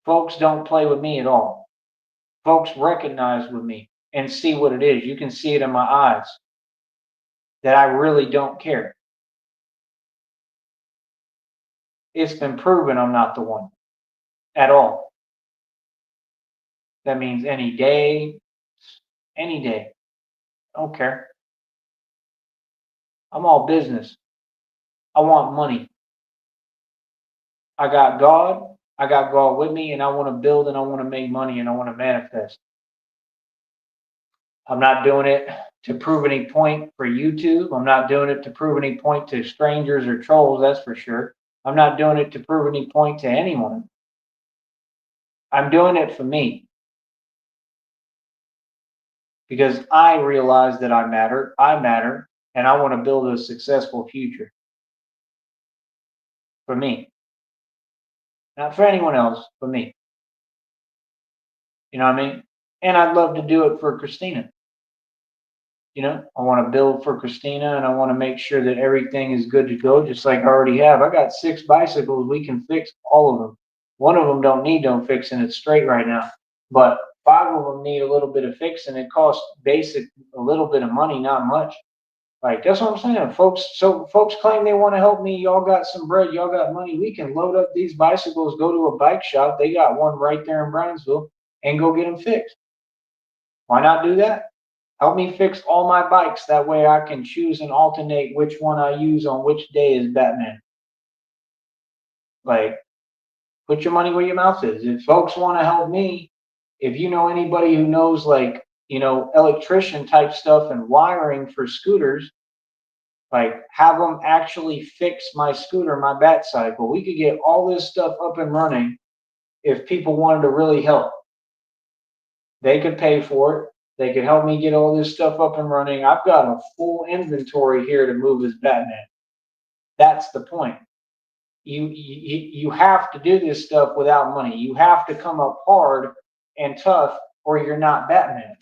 Folks don't play with me at all. Folks recognize with me and see what it is. You can see it in my eyes that I really don't care. It's been proven I'm not the one at all. That means any day, any day. I don't care. I'm all business. I want money. I got God with me, and I want to build and I want to make money and I want to manifest. I'm not doing it to prove any point for YouTube. I'm not doing it to prove any point to strangers or trolls, that's for sure. I'm not doing it to prove any point to anyone. I'm doing it for me. Because I realize that I matter, and I want to build a successful future for me. Not for anyone else, for me. You know what I mean? And I'd love to do it for Christina. You know, I want to build for Christina and I want to make sure that everything is good to go, just like I already have. I got 6 bicycles. We can fix all of them. One of them don't need no fixing. It's straight right now. But 5 of them need a little bit of fixing. It costs a little bit of money, not much. Like, that's what I'm saying. Folks claim they want to help me. Y'all got some bread. Y'all got money. We can load up these bicycles, go to a bike shop. They got one right there in Brownsville and go get them fixed. Why not do that? Help me fix all my bikes. That way I can choose and alternate which one I use on which day is Batman. Like, put your money where your mouth is. If folks want to help me, if you know anybody who knows, like, electrician type stuff and wiring for scooters, like, have them actually fix my scooter, my bat cycle. We could get all this stuff up and running if people wanted to really help. They could pay for it. They could help me get all this stuff up and running. I've got a full inventory here to move as Batman. That's the point. You have to do this stuff without money. You have to come up hard and tough, or you're not Batman.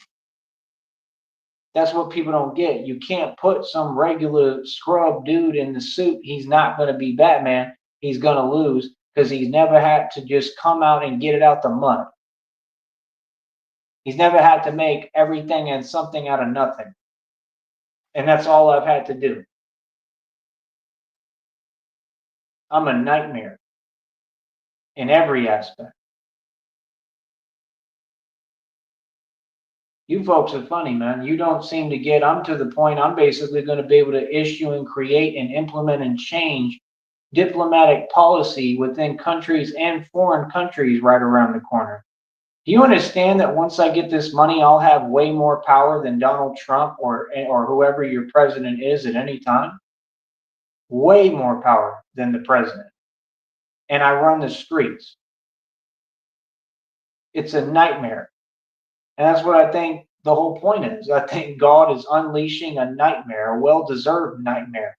That's what people don't get. You can't put some regular scrub dude in the suit. He's not going to be Batman. He's going to lose because he's never had to just come out and get it out the mud. He's never had to make everything and something out of nothing. And that's all I've had to do. I'm a nightmare in every aspect. You folks are funny, man. You don't seem to get, I'm to the point I'm basically going to be able to issue and create and implement and change diplomatic policy within countries and foreign countries right around the corner. Do you understand that once I get this money, I'll have way more power than Donald Trump or whoever your president is at any time? Way more power than the president. And I run the streets. It's a nightmare. And that's what I think the whole point is. I think God is unleashing a nightmare, a well-deserved nightmare.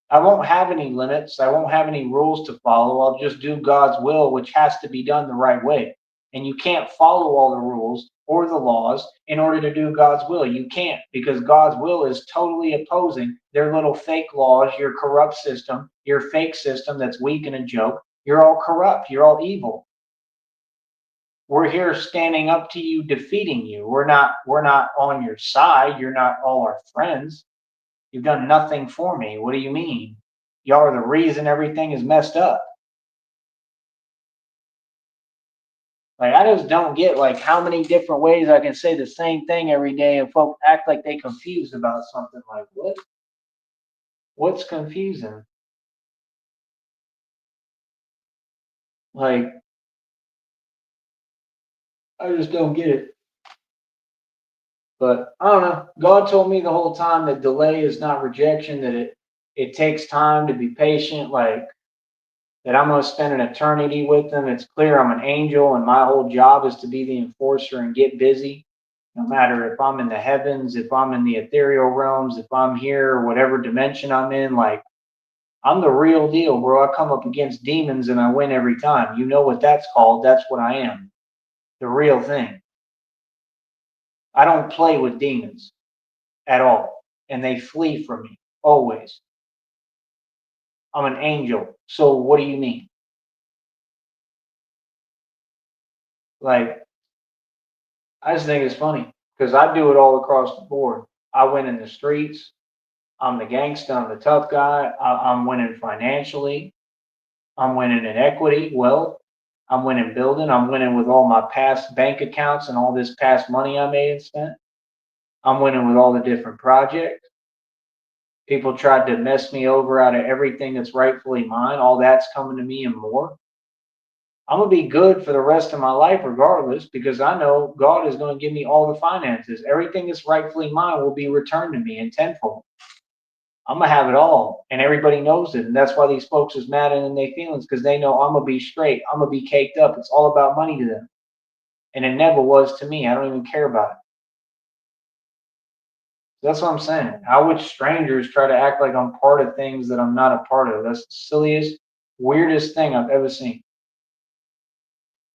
I won't have any limits. I won't have any rules to follow. I'll just do God's will, which has to be done the right way. And you can't follow all the rules or the laws in order to do God's will. You can't, because God's will is totally opposing their little fake laws, your corrupt system, your fake system that's weak and a joke. You're all corrupt. You're all evil. We're here standing up to you, defeating you. We're not on your side. You're not all our friends. You've done nothing for me. What do you mean? Y'all are the reason everything is messed up. Like, I just don't get, like, how many different ways I can say the same thing every day and folks act like they confused about something. Like, what? What's confusing? Like, I just don't get it. But I don't know. God told me the whole time that delay is not rejection, that it takes time to be patient, like that I'm going to spend an eternity with them. It's clear I'm an angel and my whole job is to be the enforcer and get busy. No matter if I'm in the heavens, if I'm in the ethereal realms, if I'm here, or whatever dimension I'm in, like I'm the real deal, bro. I come up against demons and I win every time. You know what that's called. That's what I am. The real thing. I don't play with demons at all. And they flee from me always. I'm an angel. So what do you mean? Like, I just think it's funny because I do it all across the board. I win in the streets. I'm the gangster. I'm the tough guy. I'm winning financially. I'm winning in equity, wealth. I'm winning building. I'm winning with all my past bank accounts and all this past money I made and spent. I'm winning with all the different projects. People tried to mess me over out of everything that's rightfully mine. All that's coming to me and more. I'm going to be good for the rest of my life regardless because I know God is going to give me all the finances. Everything that's rightfully mine will be returned to me in tenfold. I'm going to have it all. And everybody knows it. And that's why these folks is mad and in their feelings because they know I'm going to be straight. I'm going to be caked up. It's all about money to them. And it never was to me. I don't even care about it. That's what I'm saying. How would strangers try to act like I'm part of things that I'm not a part of? That's the silliest, weirdest thing I've ever seen.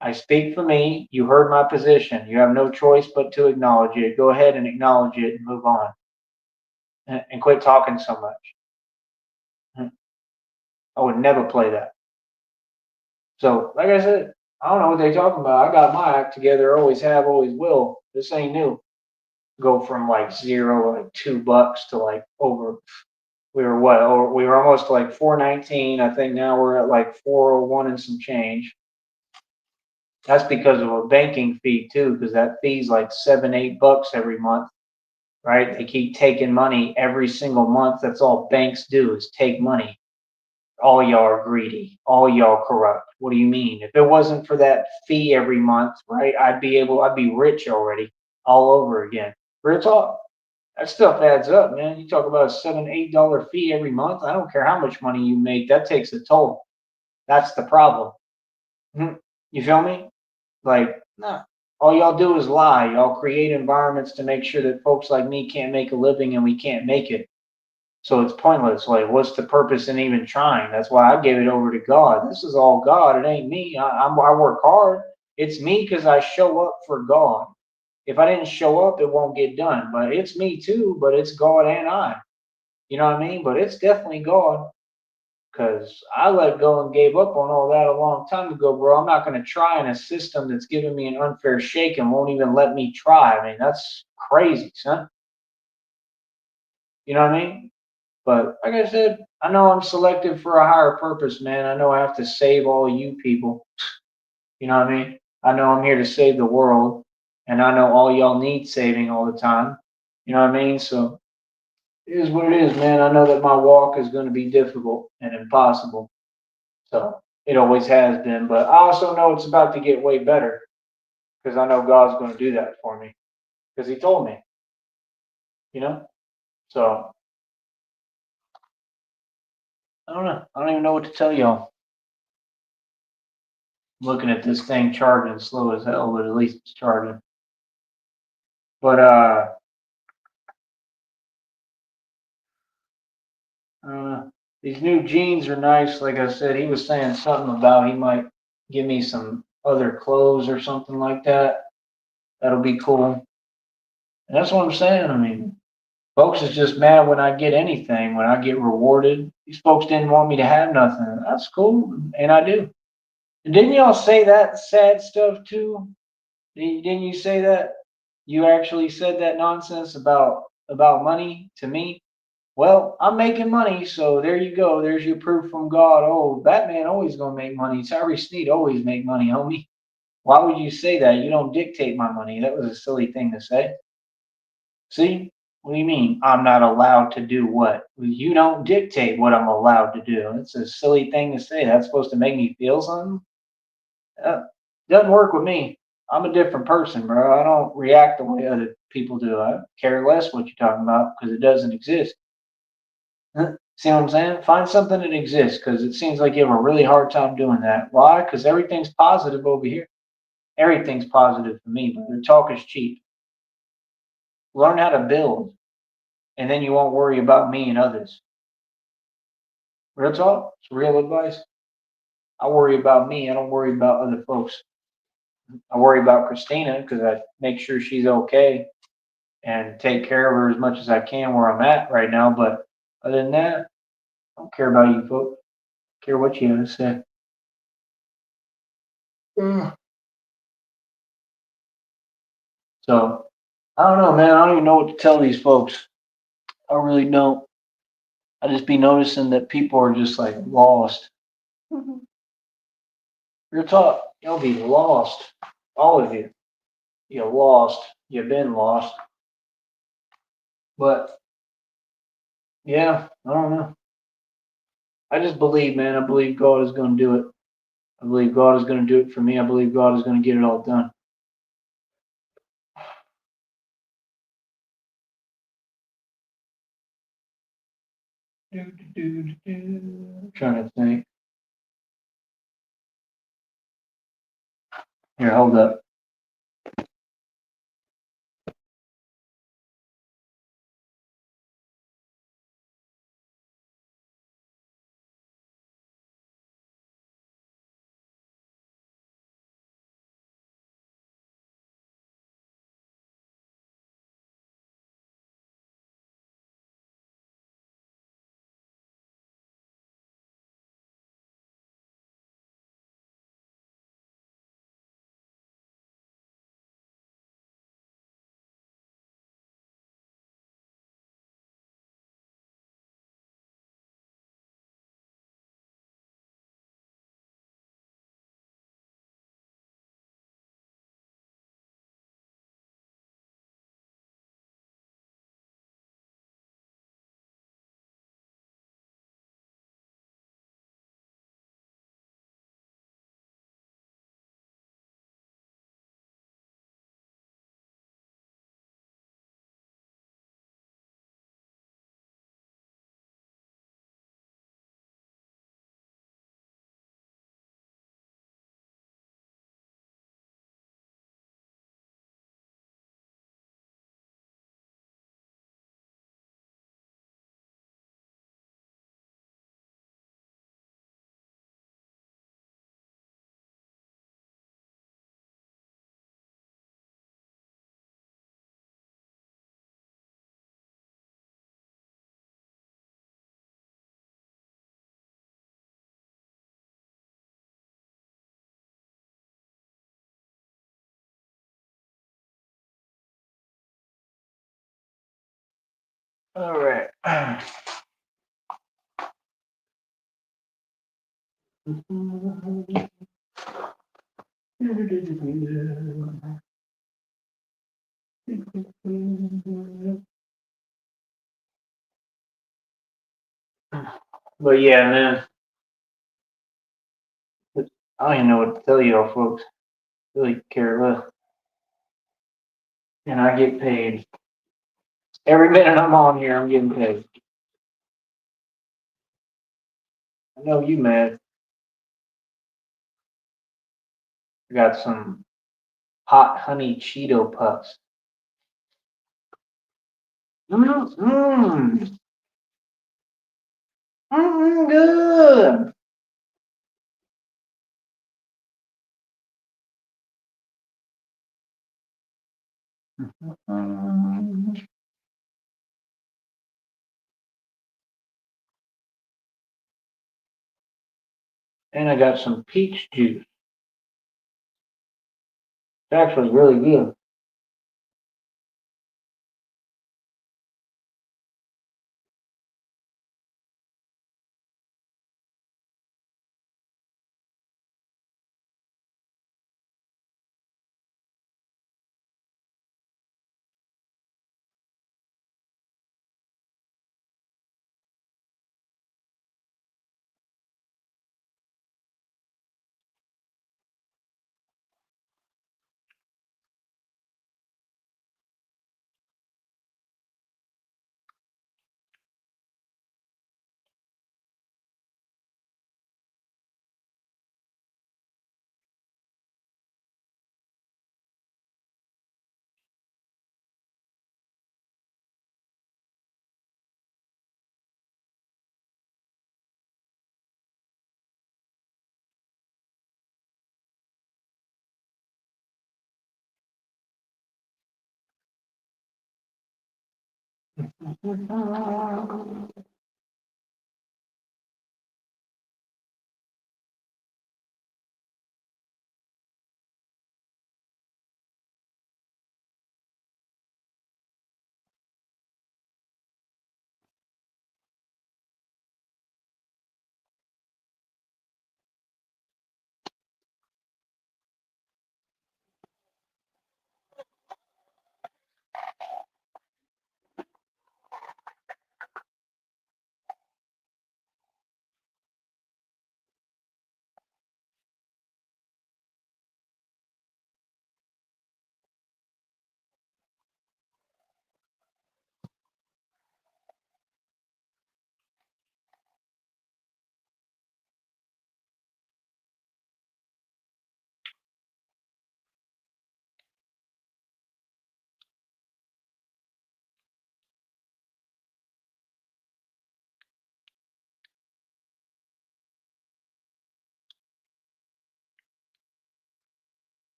I speak for me. You heard my position. You have no choice but to acknowledge it. Go ahead and acknowledge it and move on. And quit talking so much. I would never play that. So, like I said, I don't know what they talking about. I got my act together. Always have, always will. This ain't new. Go from like zero, like $2 to like over. We were what? Or we were almost like 419. I think now we're at like 401 and some change. That's because of a banking fee too, because that fee's like $7, $8 every month, right? They keep taking money every single month. That's all banks do is take money. All y'all are greedy. All y'all corrupt. What do you mean? If it wasn't for that fee every month, right? I'd be rich already, all over again. Real talk. That stuff adds up, man. You talk about a $7, $8 fee every month. I don't care how much money you make. That takes a toll. That's the problem. You feel me? Like, nah. All y'all do is lie. Y'all create environments to make sure that folks like me can't make a living and we can't make it. So it's pointless. Like, what's the purpose in even trying? That's why I gave it over to God. This is all God. It ain't me. I work hard. It's me because I show up for God. If I didn't show up, it won't get done. But it's me too. But it's God and I. You know what I mean? But it's definitely God because I let go and gave up on all that a long time ago, bro. I'm not going to try in a system that's giving me an unfair shake and won't even let me try. I mean, that's crazy, son. You know what I mean? But like I said, I know I'm selected for a higher purpose, man. I know I have to save all you people. You know what I mean? I know I'm here to save the world, and I know all y'all need saving all the time. You know what I mean? So it is what it is, man. I know that my walk is going to be difficult and impossible. So it always has been. But I also know it's about to get way better because I know God's going to do that for me because He told me, you know? So I don't know. I don't even know what to tell y'all. Looking at this thing charging slow as hell, but at least it's charging. But I don't know. These new jeans are nice. Like I said, he was saying something about he might give me some other clothes or something like that. That'll be cool. And that's what I'm saying. I mean, folks is just mad when I get anything, when I get rewarded. These folks didn't want me to have nothing. That's cool, and I do. And didn't y'all say that sad stuff too? Didn't you say that? You actually said that nonsense about money to me. Well, I'm making money, so there you go. There's your proof from God. Oh, Batman always gonna make money. Tyree Sneed always make money, homie. Why would you say that? You don't dictate my money. That was a silly thing to say. See? What do you mean? I'm not allowed to do what? Well, you don't dictate what I'm allowed to do. It's a silly thing to say. That's supposed to make me feel something. Doesn't work with me. I'm a different person, bro. I don't react the way other people do. I care less what you're talking about because it doesn't exist. See what I'm saying? Find something that exists because it seems like you have a really hard time doing that. Why? Because everything's positive over here. Everything's positive for me, but talk is cheap. Learn how to build, and then you won't worry about me and others. Real talk. It's real advice. I worry about me. I don't worry about other folks. I worry about Christina because I make sure she's okay and take care of her as much as I can where I'm at right now. But other than that, I don't care about you folks. I care what you have to say. Mm. So I don't know, man. I don't even know what to tell these folks. I really don't. I just be noticing that people are just like lost. Real talk, you'll be lost. All of you. You're lost. You've been lost. But yeah, I don't know. I just believe, man. I believe God is going to do it. I believe God is going to do it for me. I believe God is going to get it all done. I'm trying to think. Here, hold up. All right. But yeah, man, I don't even know what to tell y'all folks. Really care less. And I get paid. Every minute I'm on here, I'm getting paid. I know you mad. I got some hot honey Cheeto puffs. Mmm, good. Mm. And I got some peach juice. It's actually really good.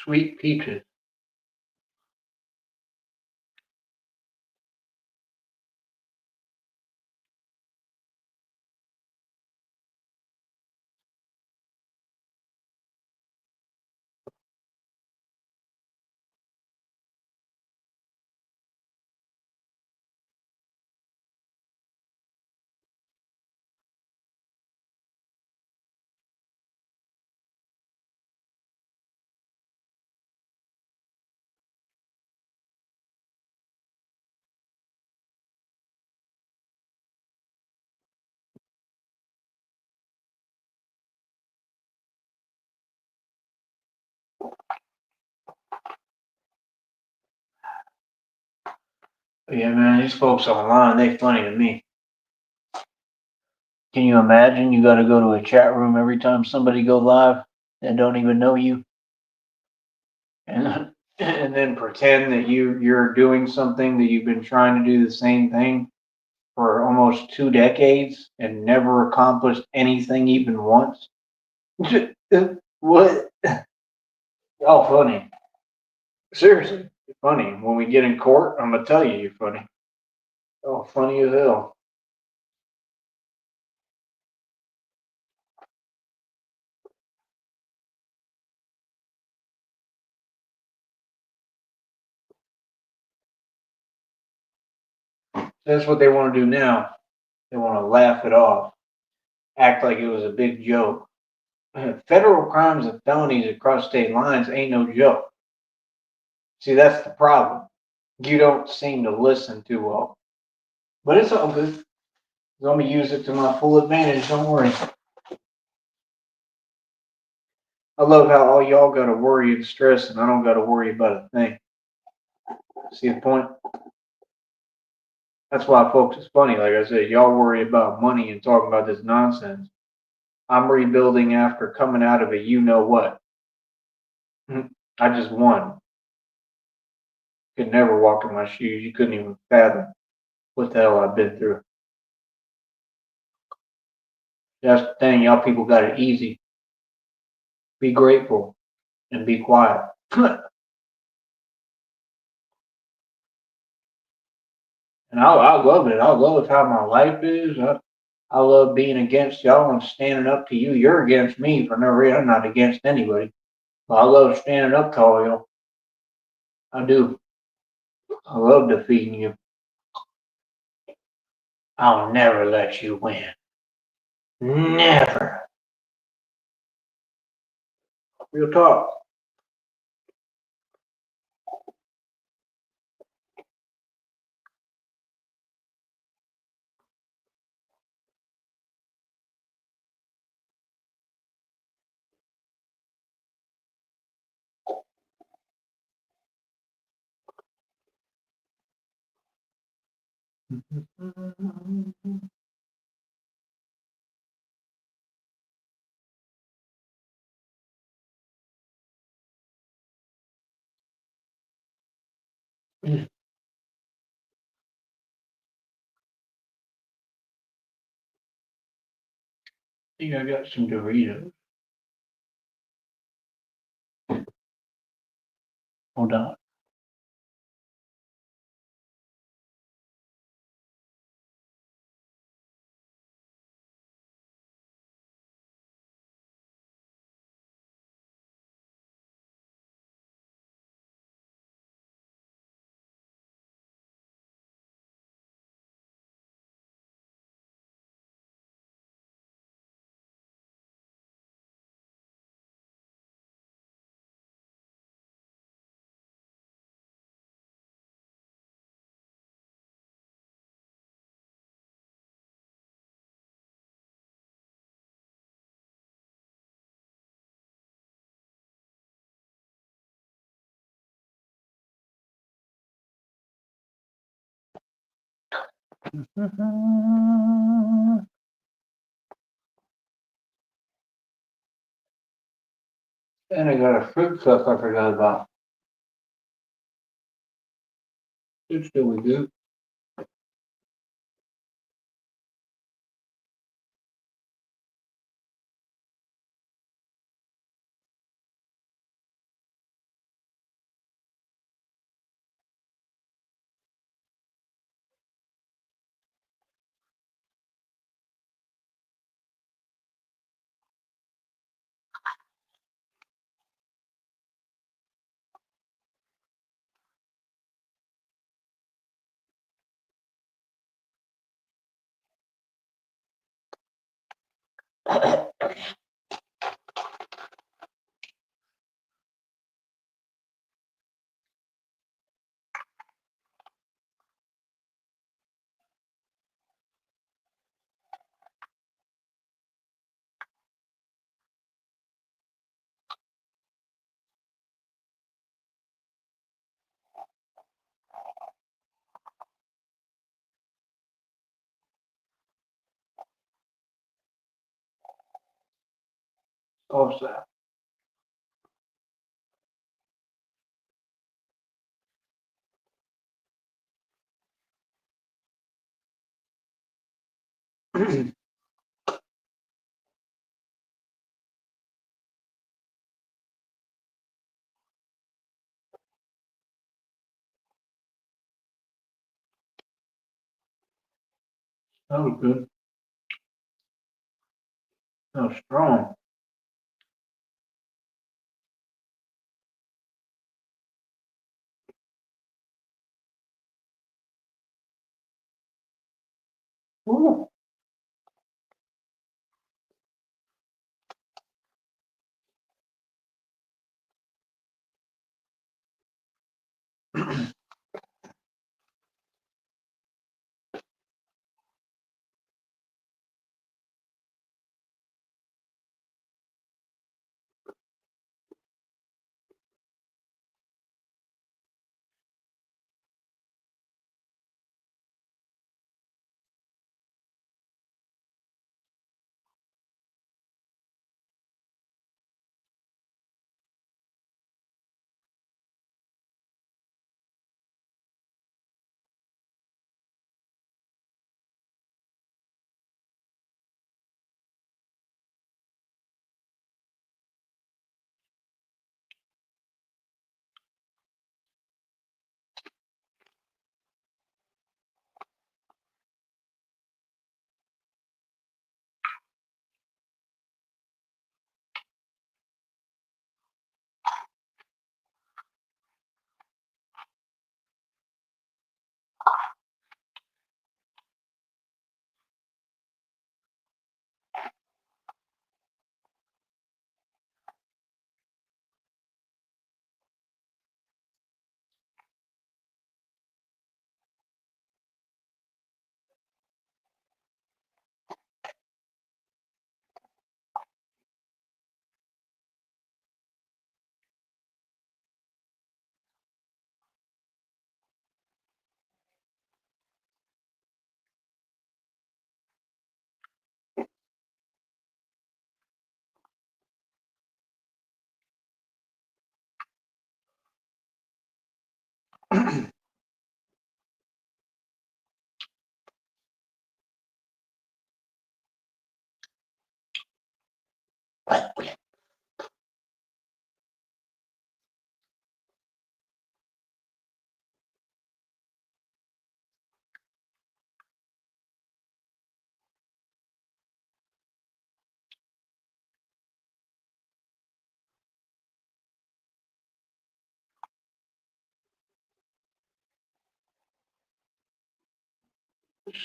Sweet peaches. Yeah, man, these folks online, they funny to me. Can you imagine you gotta go to a chat room every time somebody go live and don't even know you? And and then pretend that you're doing something that you've been trying to do the same thing for almost 2 decades and never accomplished anything even once? What? Oh, funny. Seriously, you're funny. When we get in court, I'm gonna tell you you're funny. Oh, funny as hell. That's what they want to do now. They want to laugh it off, act like it was a big joke. Federal crimes and felonies across state lines ain't no joke. See, that's the problem. You don't seem to listen too well. But it's all good. I'm gonna use it to my full advantage. Don't worry. I love how all y'all got to worry and stress, and I don't got to worry about a thing. See the point? That's why, folks, it's funny. Like I said, y'all worry about money and talking about this nonsense. I'm rebuilding after coming out of a you know what. I just won. Could never walk in my shoes. You couldn't even fathom what the hell I've been through. That's the thing. Y'all people got it easy. Be grateful and be quiet. And I love it. I love how my life is. I love being against y'all and standing up to you. You're against me for no reason. I'm not against anybody. But I love standing up to all y'all. I do. I love defeating you. I'll never let you win. Never. Real talk. think I got some Doritos. Hold on. And I got a fruit cup I forgot about. It's still good. Also, that was good. That was strong. Ooh.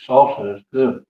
Salsa is good.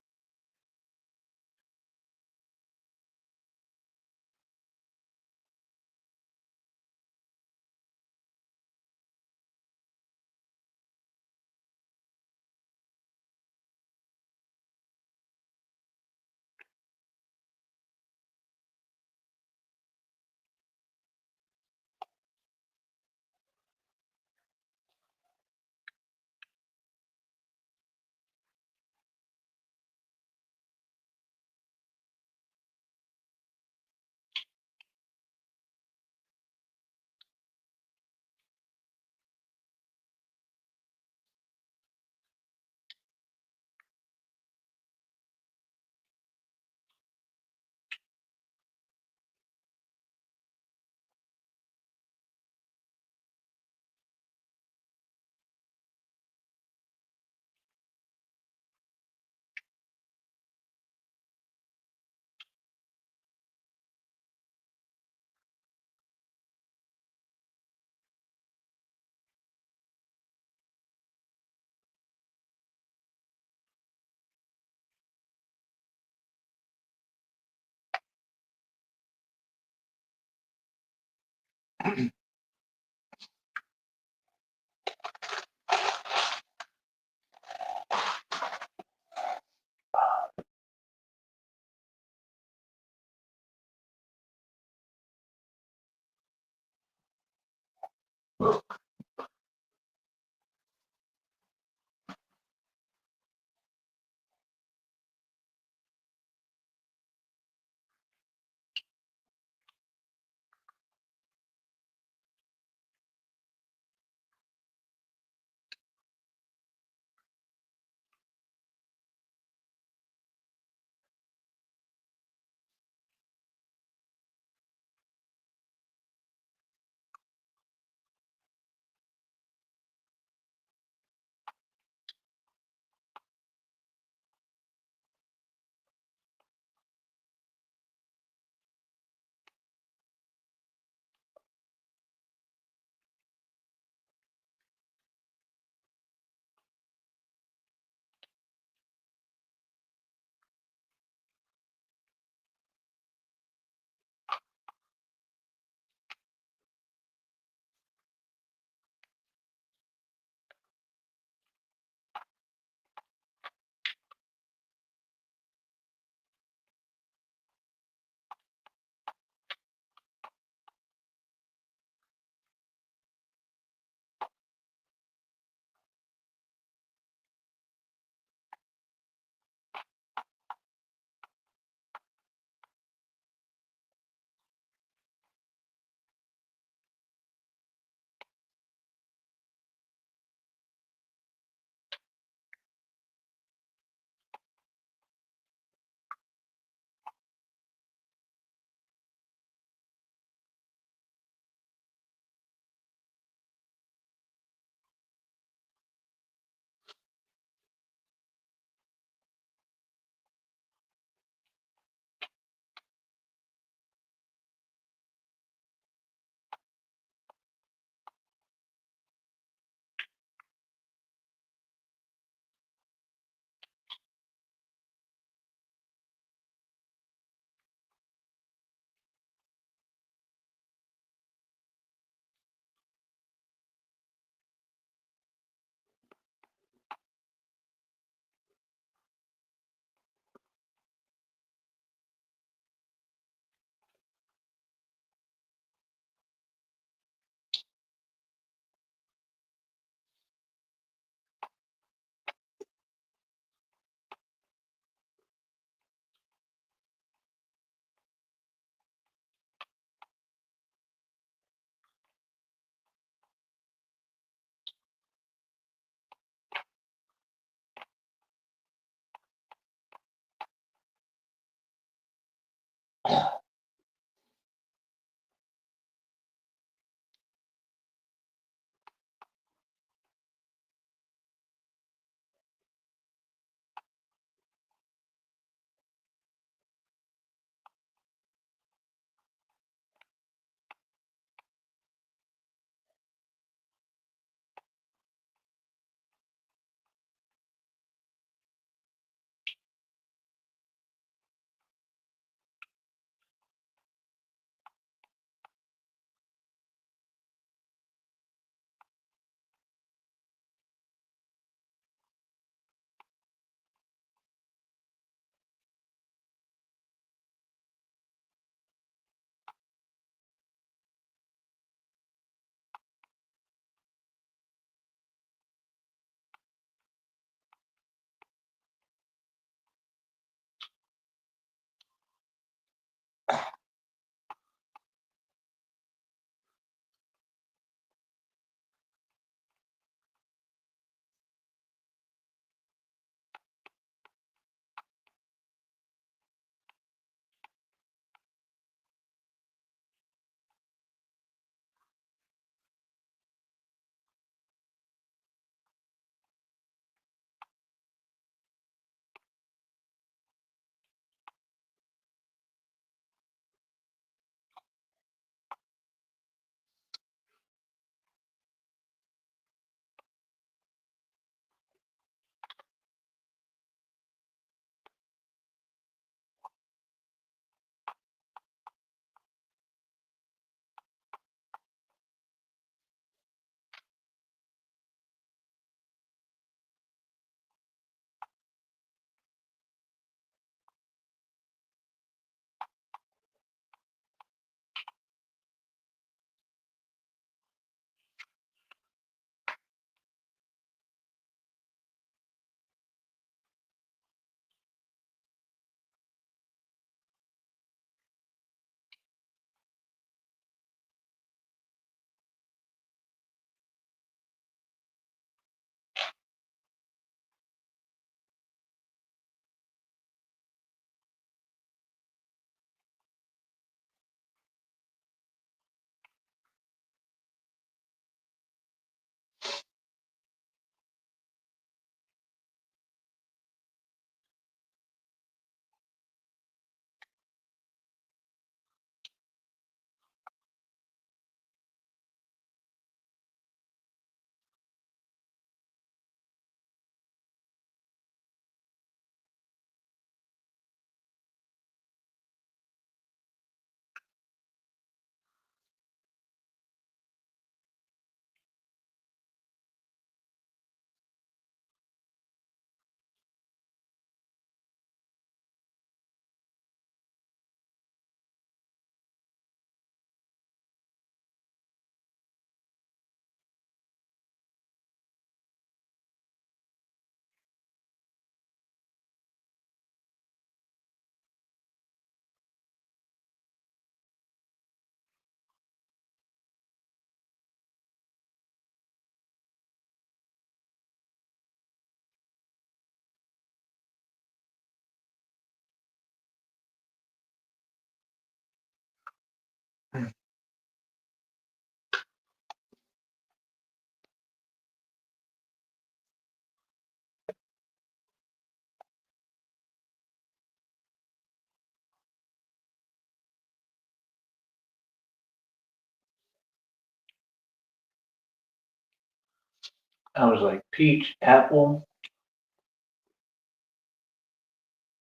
I was like peach, apple.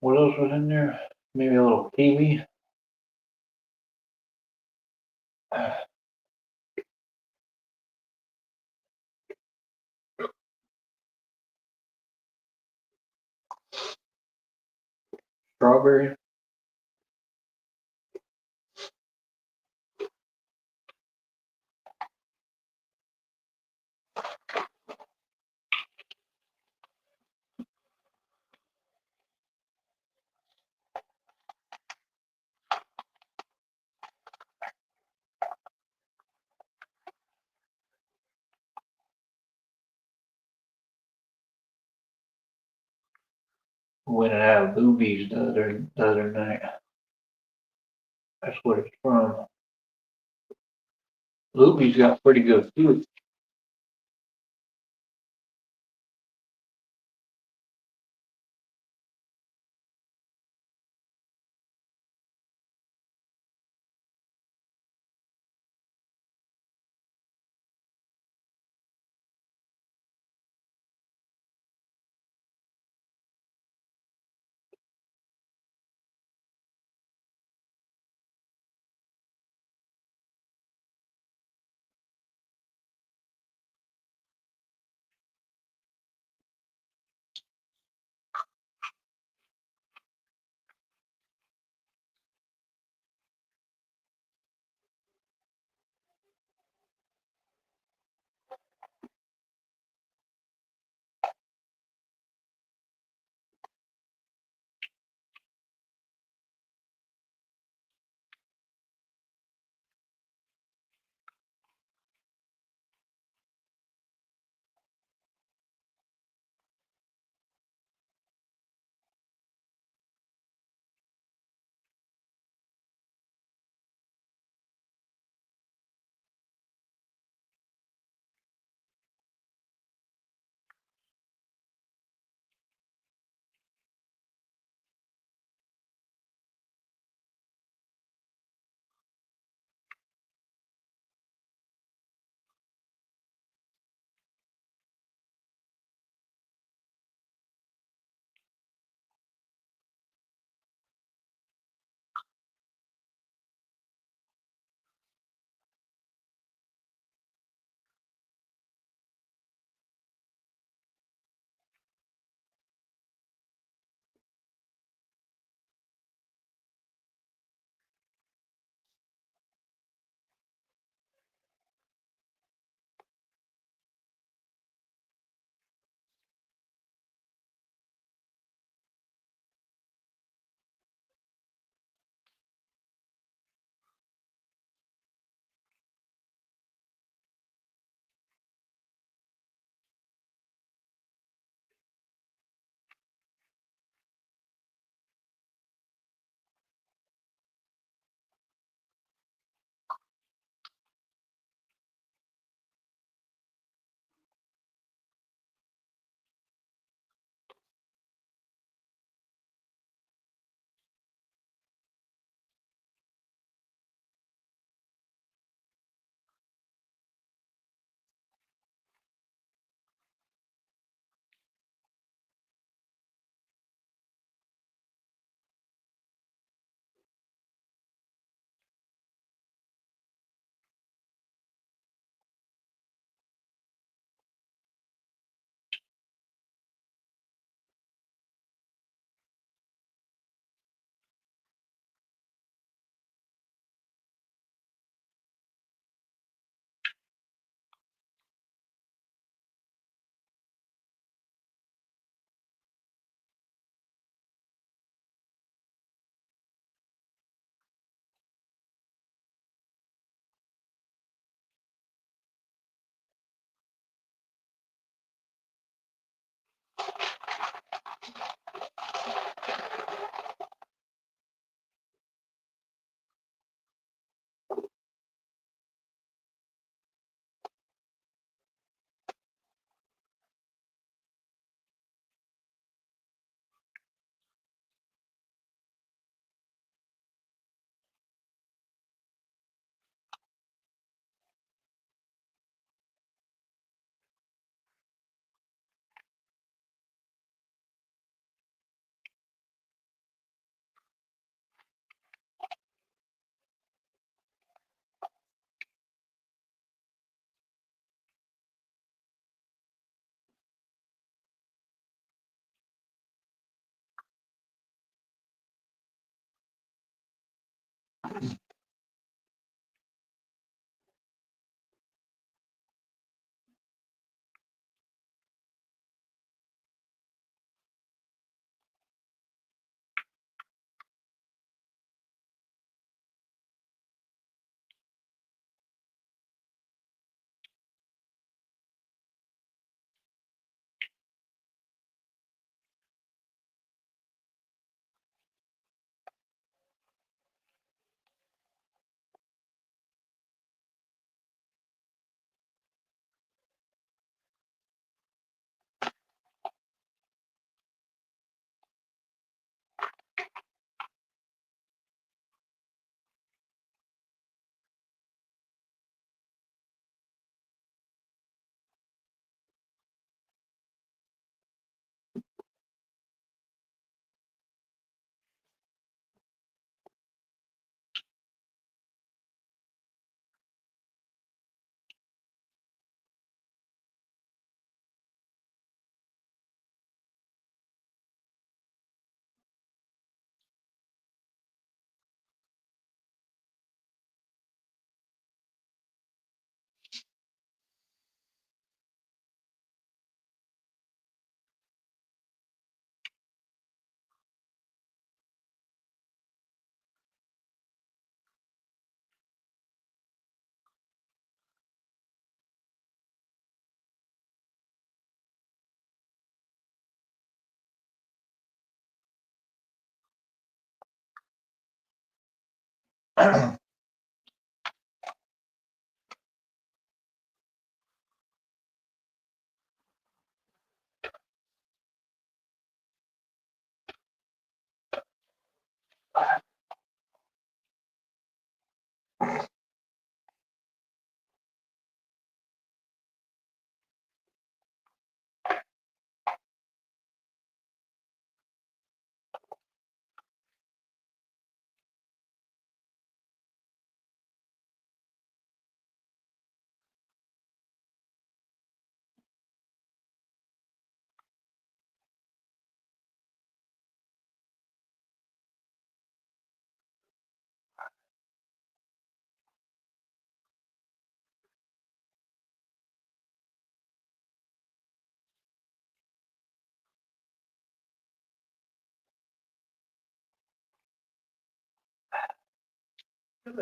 What else was in there? Maybe a little kiwi. Strawberry. Went and had Luby's the other night. That's what it's from. Luby's got pretty good food.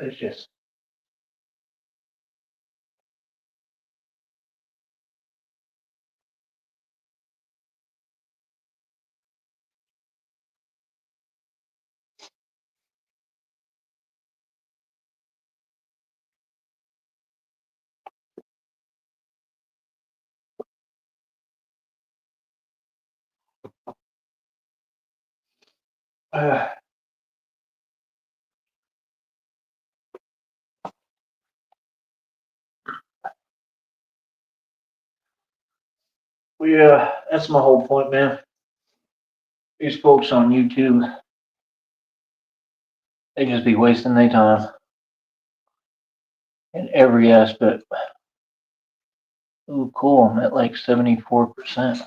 It's just uh, yeah, that's my whole point, man. These folks on YouTube, they just be wasting their time in every aspect. Ooh, cool. I'm at like 74%.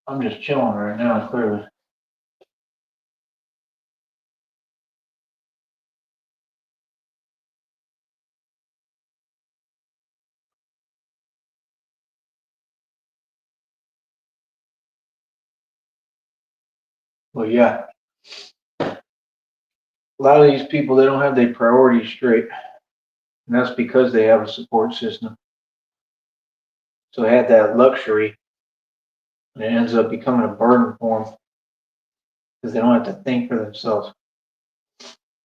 I'm just chilling right now, clearly. But yeah, a lot of these people, they don't have their priorities straight. And that's because they have a support system. So they have that luxury, and it ends up becoming a burden for them because they don't have to think for themselves.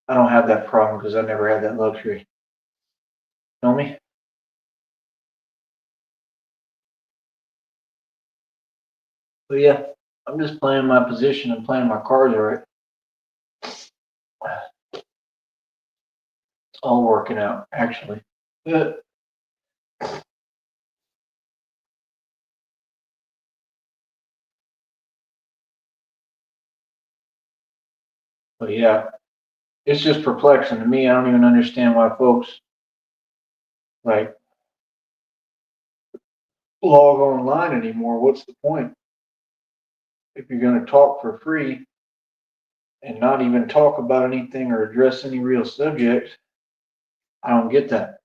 I don't have that problem because I never had that luxury. Know me? But yeah, I'm just playing my position and playing my cards right. It's all working out, actually. But, but yeah, it's just perplexing to me. I don't even understand why folks like log online anymore. What's the point? If you're going to talk for free and not even talk about anything or address any real subject, I don't get that.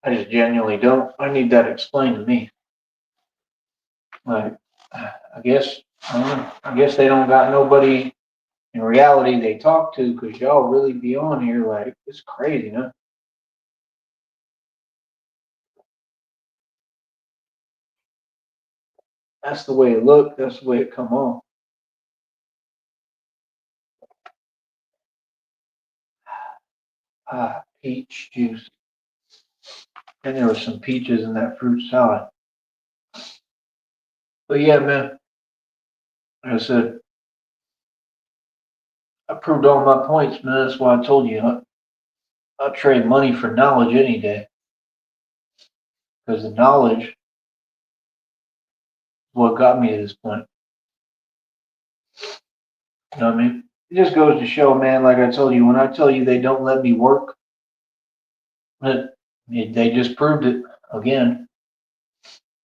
I just genuinely don't. I need that explained to me. Like, I guess, I don't know. I guess they don't got nobody in reality they talk to because y'all really be on here like it's crazy, huh? That's the way it looked. That's the way it come on. Peach juice. And there was some peaches in that fruit salad. But yeah, man, like I said, I proved all my points, man. That's why I told you I'll trade money for knowledge any day because the knowledge is what got me to this point. You know what I mean? It just goes to show, man, like I told you, when I tell you they don't let me work, they just proved it again.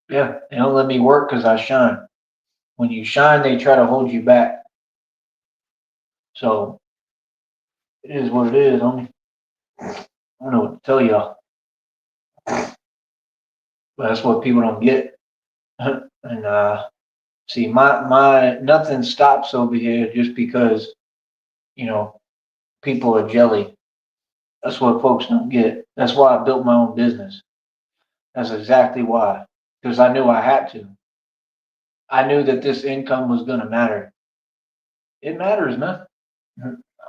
Yeah, they don't let me work because I shine. When you shine, they try to hold you back. So it is what it is, homie. I don't know what to tell y'all, but that's what people don't get. And see, my nothing stops over here just because you know people are jelly. That's what folks don't get. That's why I built my own business. That's exactly why, because I knew I had to. I knew that this income was going to matter. It matters, man.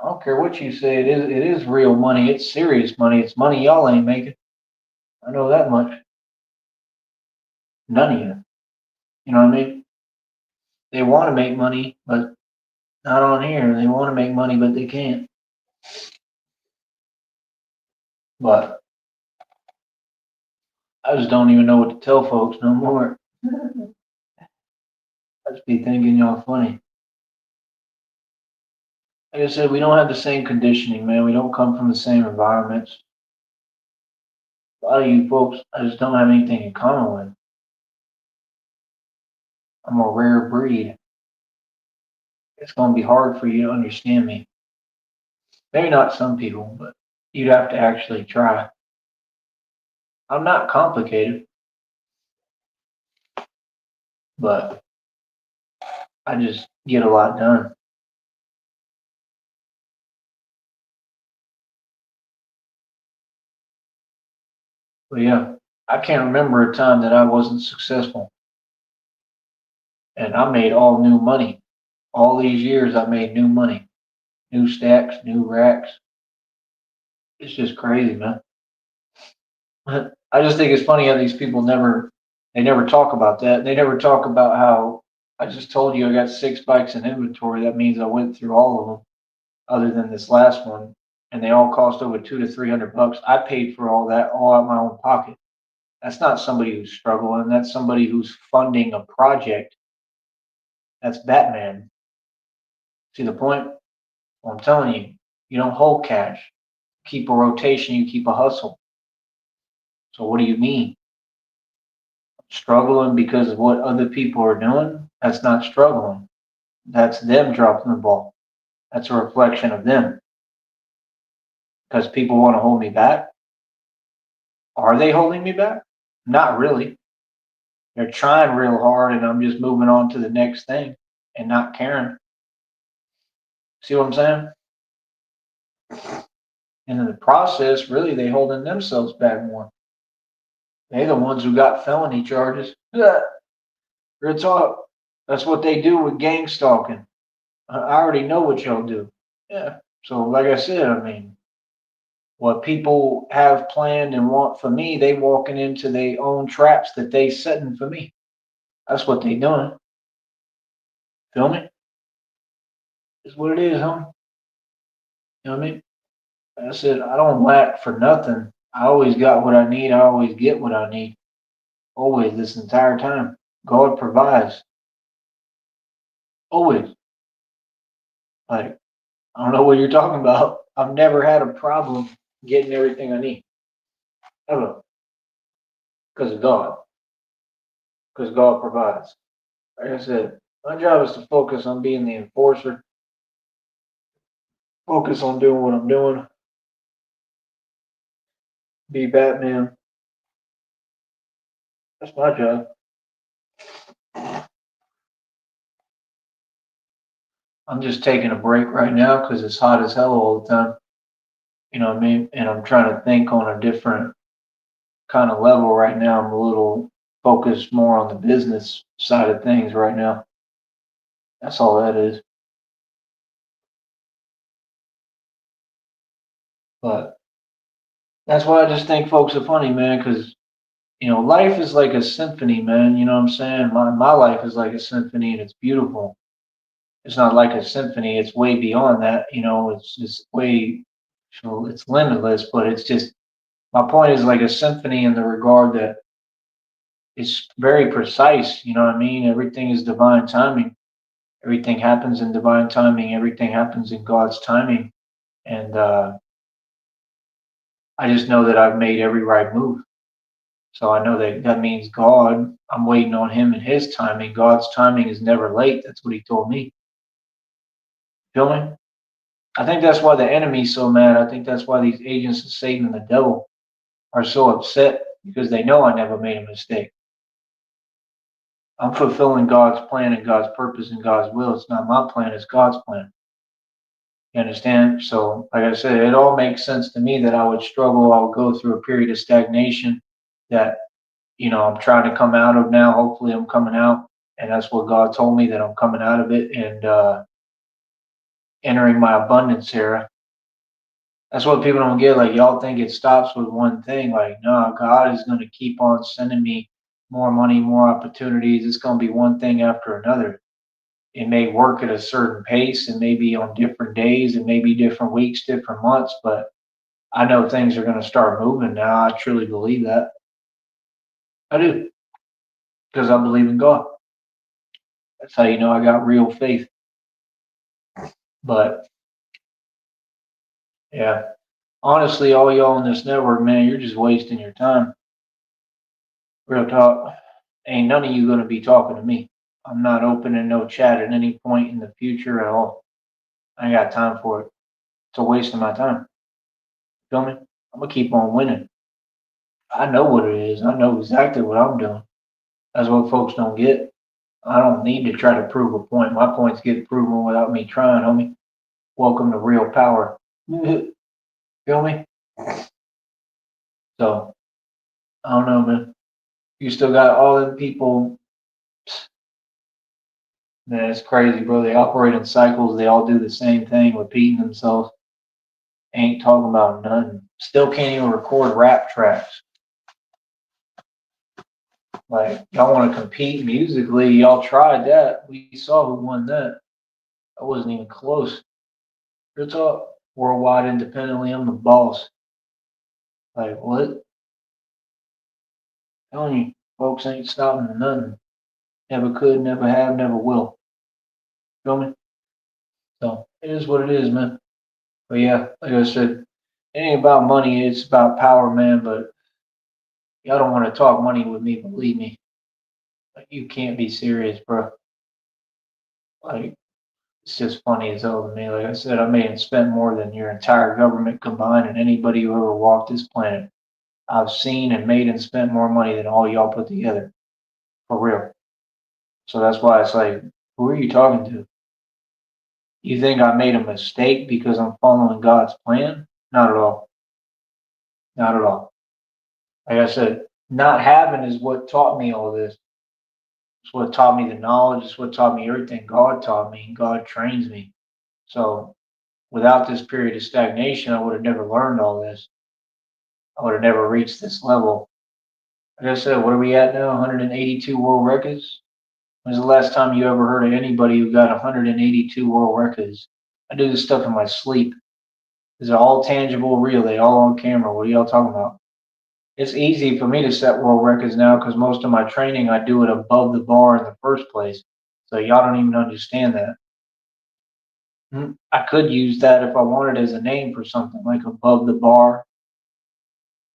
I don't care what you say. It is real money. It's serious money. It's money y'all ain't making. I know that much. None of you. You know what I mean? They want to make money, but not on here. They want to make money, but they can't. But I just don't even know what to tell folks no more. I just be thinking y'all funny. Like I said, we don't have the same conditioning, man. We don't come from the same environments. A lot of you folks, I just don't have anything in common with. I'm a rare breed. It's going to be hard for you to understand me. Maybe not some people, but you'd have to actually try. I'm not complicated, but I just get a lot done. But yeah, I can't remember a time that I wasn't successful. And I made all new money. All these years, I made new money, new stacks, new racks. It's just crazy, man. I just think it's funny how these people never talk about that. They never talk about how I just told you I got 6 bikes in inventory. That means I went through all of them, other than this last one, and they all cost over 200 to 300 bucks. I paid for all that all out of my own pocket. That's not somebody who's struggling. That's somebody who's funding a project. That's Batman. See the point? Well, I'm telling you, you don't hold cash. Keep a rotation. You keep a hustle. So what do you mean? Struggling because of what other people are doing? That's not struggling. That's them dropping the ball. That's a reflection of them. Because people want to hold me back. Are they holding me back? Not really. They're trying real hard and I'm just moving on to the next thing and not caring. See what I'm saying? And in the process, really, they holding themselves back more. They the ones who got felony charges. Yeah, real talk. That's what they do with gang stalking. I already know what y'all do. Yeah. So, like I said, I mean, what people have planned and want for me, they walking into their own traps that they setting for me. That's what they doing. Feel me? It's what it is, huh? You know what I mean? Like I said, I don't lack for nothing. I always got what I need. I always get what I need. Always, this entire time. God provides. Always. Like, I don't know what you're talking about. I've never had a problem getting everything I need. Ever. Because of God. Because God provides. Like I said, my job is to focus on being the enforcer, focus on doing what I'm doing, be Batman. That's my job. I'm just taking a break right now because it's hot as hell all the time. You know what I mean? And I'm trying to think on a different kind of level right now. I'm a little focused more on the business side of things right now. That's all that is. But that's why I just think folks are funny, man, because life is like a symphony, man. You know what I'm saying? My life is like a symphony and it's beautiful. It's not like a symphony, it's way beyond that, it's just way it's limitless, but it's just my point is like a symphony in the regard that it's very precise, you know what I mean? Everything is divine timing. Everything happens in divine timing, everything happens in God's timing. And I just know that I've made every right move. So I know that that means God, I'm waiting on him and his timing. God's timing is never late. That's what he told me. Feel me? I think that's why the enemy's so mad. I think that's why these agents of Satan and the devil are so upset because they know I never made a mistake. I'm fulfilling God's plan and God's purpose and God's will. It's not my plan, it's God's plan. You understand? So, like I said, it all makes sense to me that I would struggle. I would go through a period of stagnation that, I'm trying to come out of now. Hopefully, I'm coming out. And that's what God told me that I'm coming out of it. And entering my abundance era. That's what people don't get. Like, y'all think it stops with one thing. Like, no, God is going to keep on sending me more money, more opportunities. It's going to be one thing after another. It may work at a certain pace and maybe on different days and maybe different weeks, different months, but I know things are going to start moving now. I truly believe that. I do, because I believe in God. That's how you know I got real faith. But yeah, honestly, all y'all in this network, man, you're just wasting your time. Real talk. Ain't none of you going to be talking to me. I'm not opening no chat at any point in the future at all. I ain't got time for it. It's a waste of my time. Feel me? I'm gonna keep on winning. I know what it is. I know exactly what I'm doing. That's what folks don't get. I don't need to try to prove a point. My points get proven without me trying, homie. Welcome to real power. Feel me? So I don't know, man. You still got all them people. Man, it's crazy, bro. They operate in cycles. They all do the same thing, repeating themselves. Ain't talking about nothing. Still can't even record rap tracks. Like, y'all want to compete musically. Y'all tried that. We saw who won that. That wasn't even close. Real talk. Worldwide independently, I'm the boss. Like, what? Telling you, folks ain't stopping for nothing. Never could, never have, never will. Feel me? So, it is what it is, man. But yeah, like I said, it ain't about money, it's about power, man. But y'all don't want to talk money with me, believe me. Like, you can't be serious, bro. Like, it's just funny as hell to me. Like I said, I may have spent more than your entire government combined and anybody who ever walked this planet. I've seen and made and spent more money than all y'all put together. For real. So that's why it's like, who are you talking to? You think I made a mistake because I'm following God's plan? Not at all. Not at all. Like I said, not having is what taught me all this. It's what taught me the knowledge. It's what taught me everything God taught me. God trains me. So without this period of stagnation, I would have never learned all this. I would have never reached this level. Like I said, what are we at now? 182 world records? When's the last time you ever heard of anybody who got 182 world records? I do this stuff in my sleep. These are all tangible, real. They all on camera. What are y'all talking about? It's easy for me to set world records now because most of my training I do it above the bar in the first place. So y'all don't even understand that. I could use that if I wanted as a name for something like above the bar.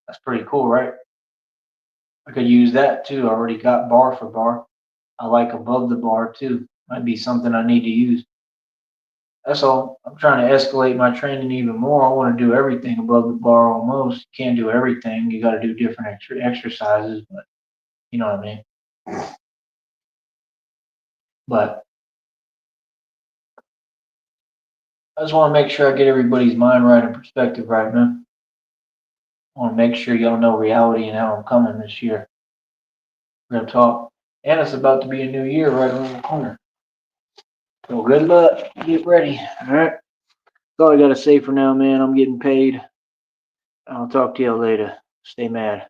That's pretty cool, right? I could use that too. I already got bar for bar. I like above the bar too. Might be something I need to use. That's all. I'm trying to escalate my training even more. I want to do everything above the bar almost. You can't do everything. You got to do different exercises, but you know what I mean. But I just want to make sure I get everybody's mind right and perspective right, man. I want to make sure y'all know reality and how I'm coming this year. We're going to talk. And it's about to be a new year right around the corner. So good luck. Get ready. All right. That's all I got to say for now, man. I'm getting paid. I'll talk to y'all later. Stay mad.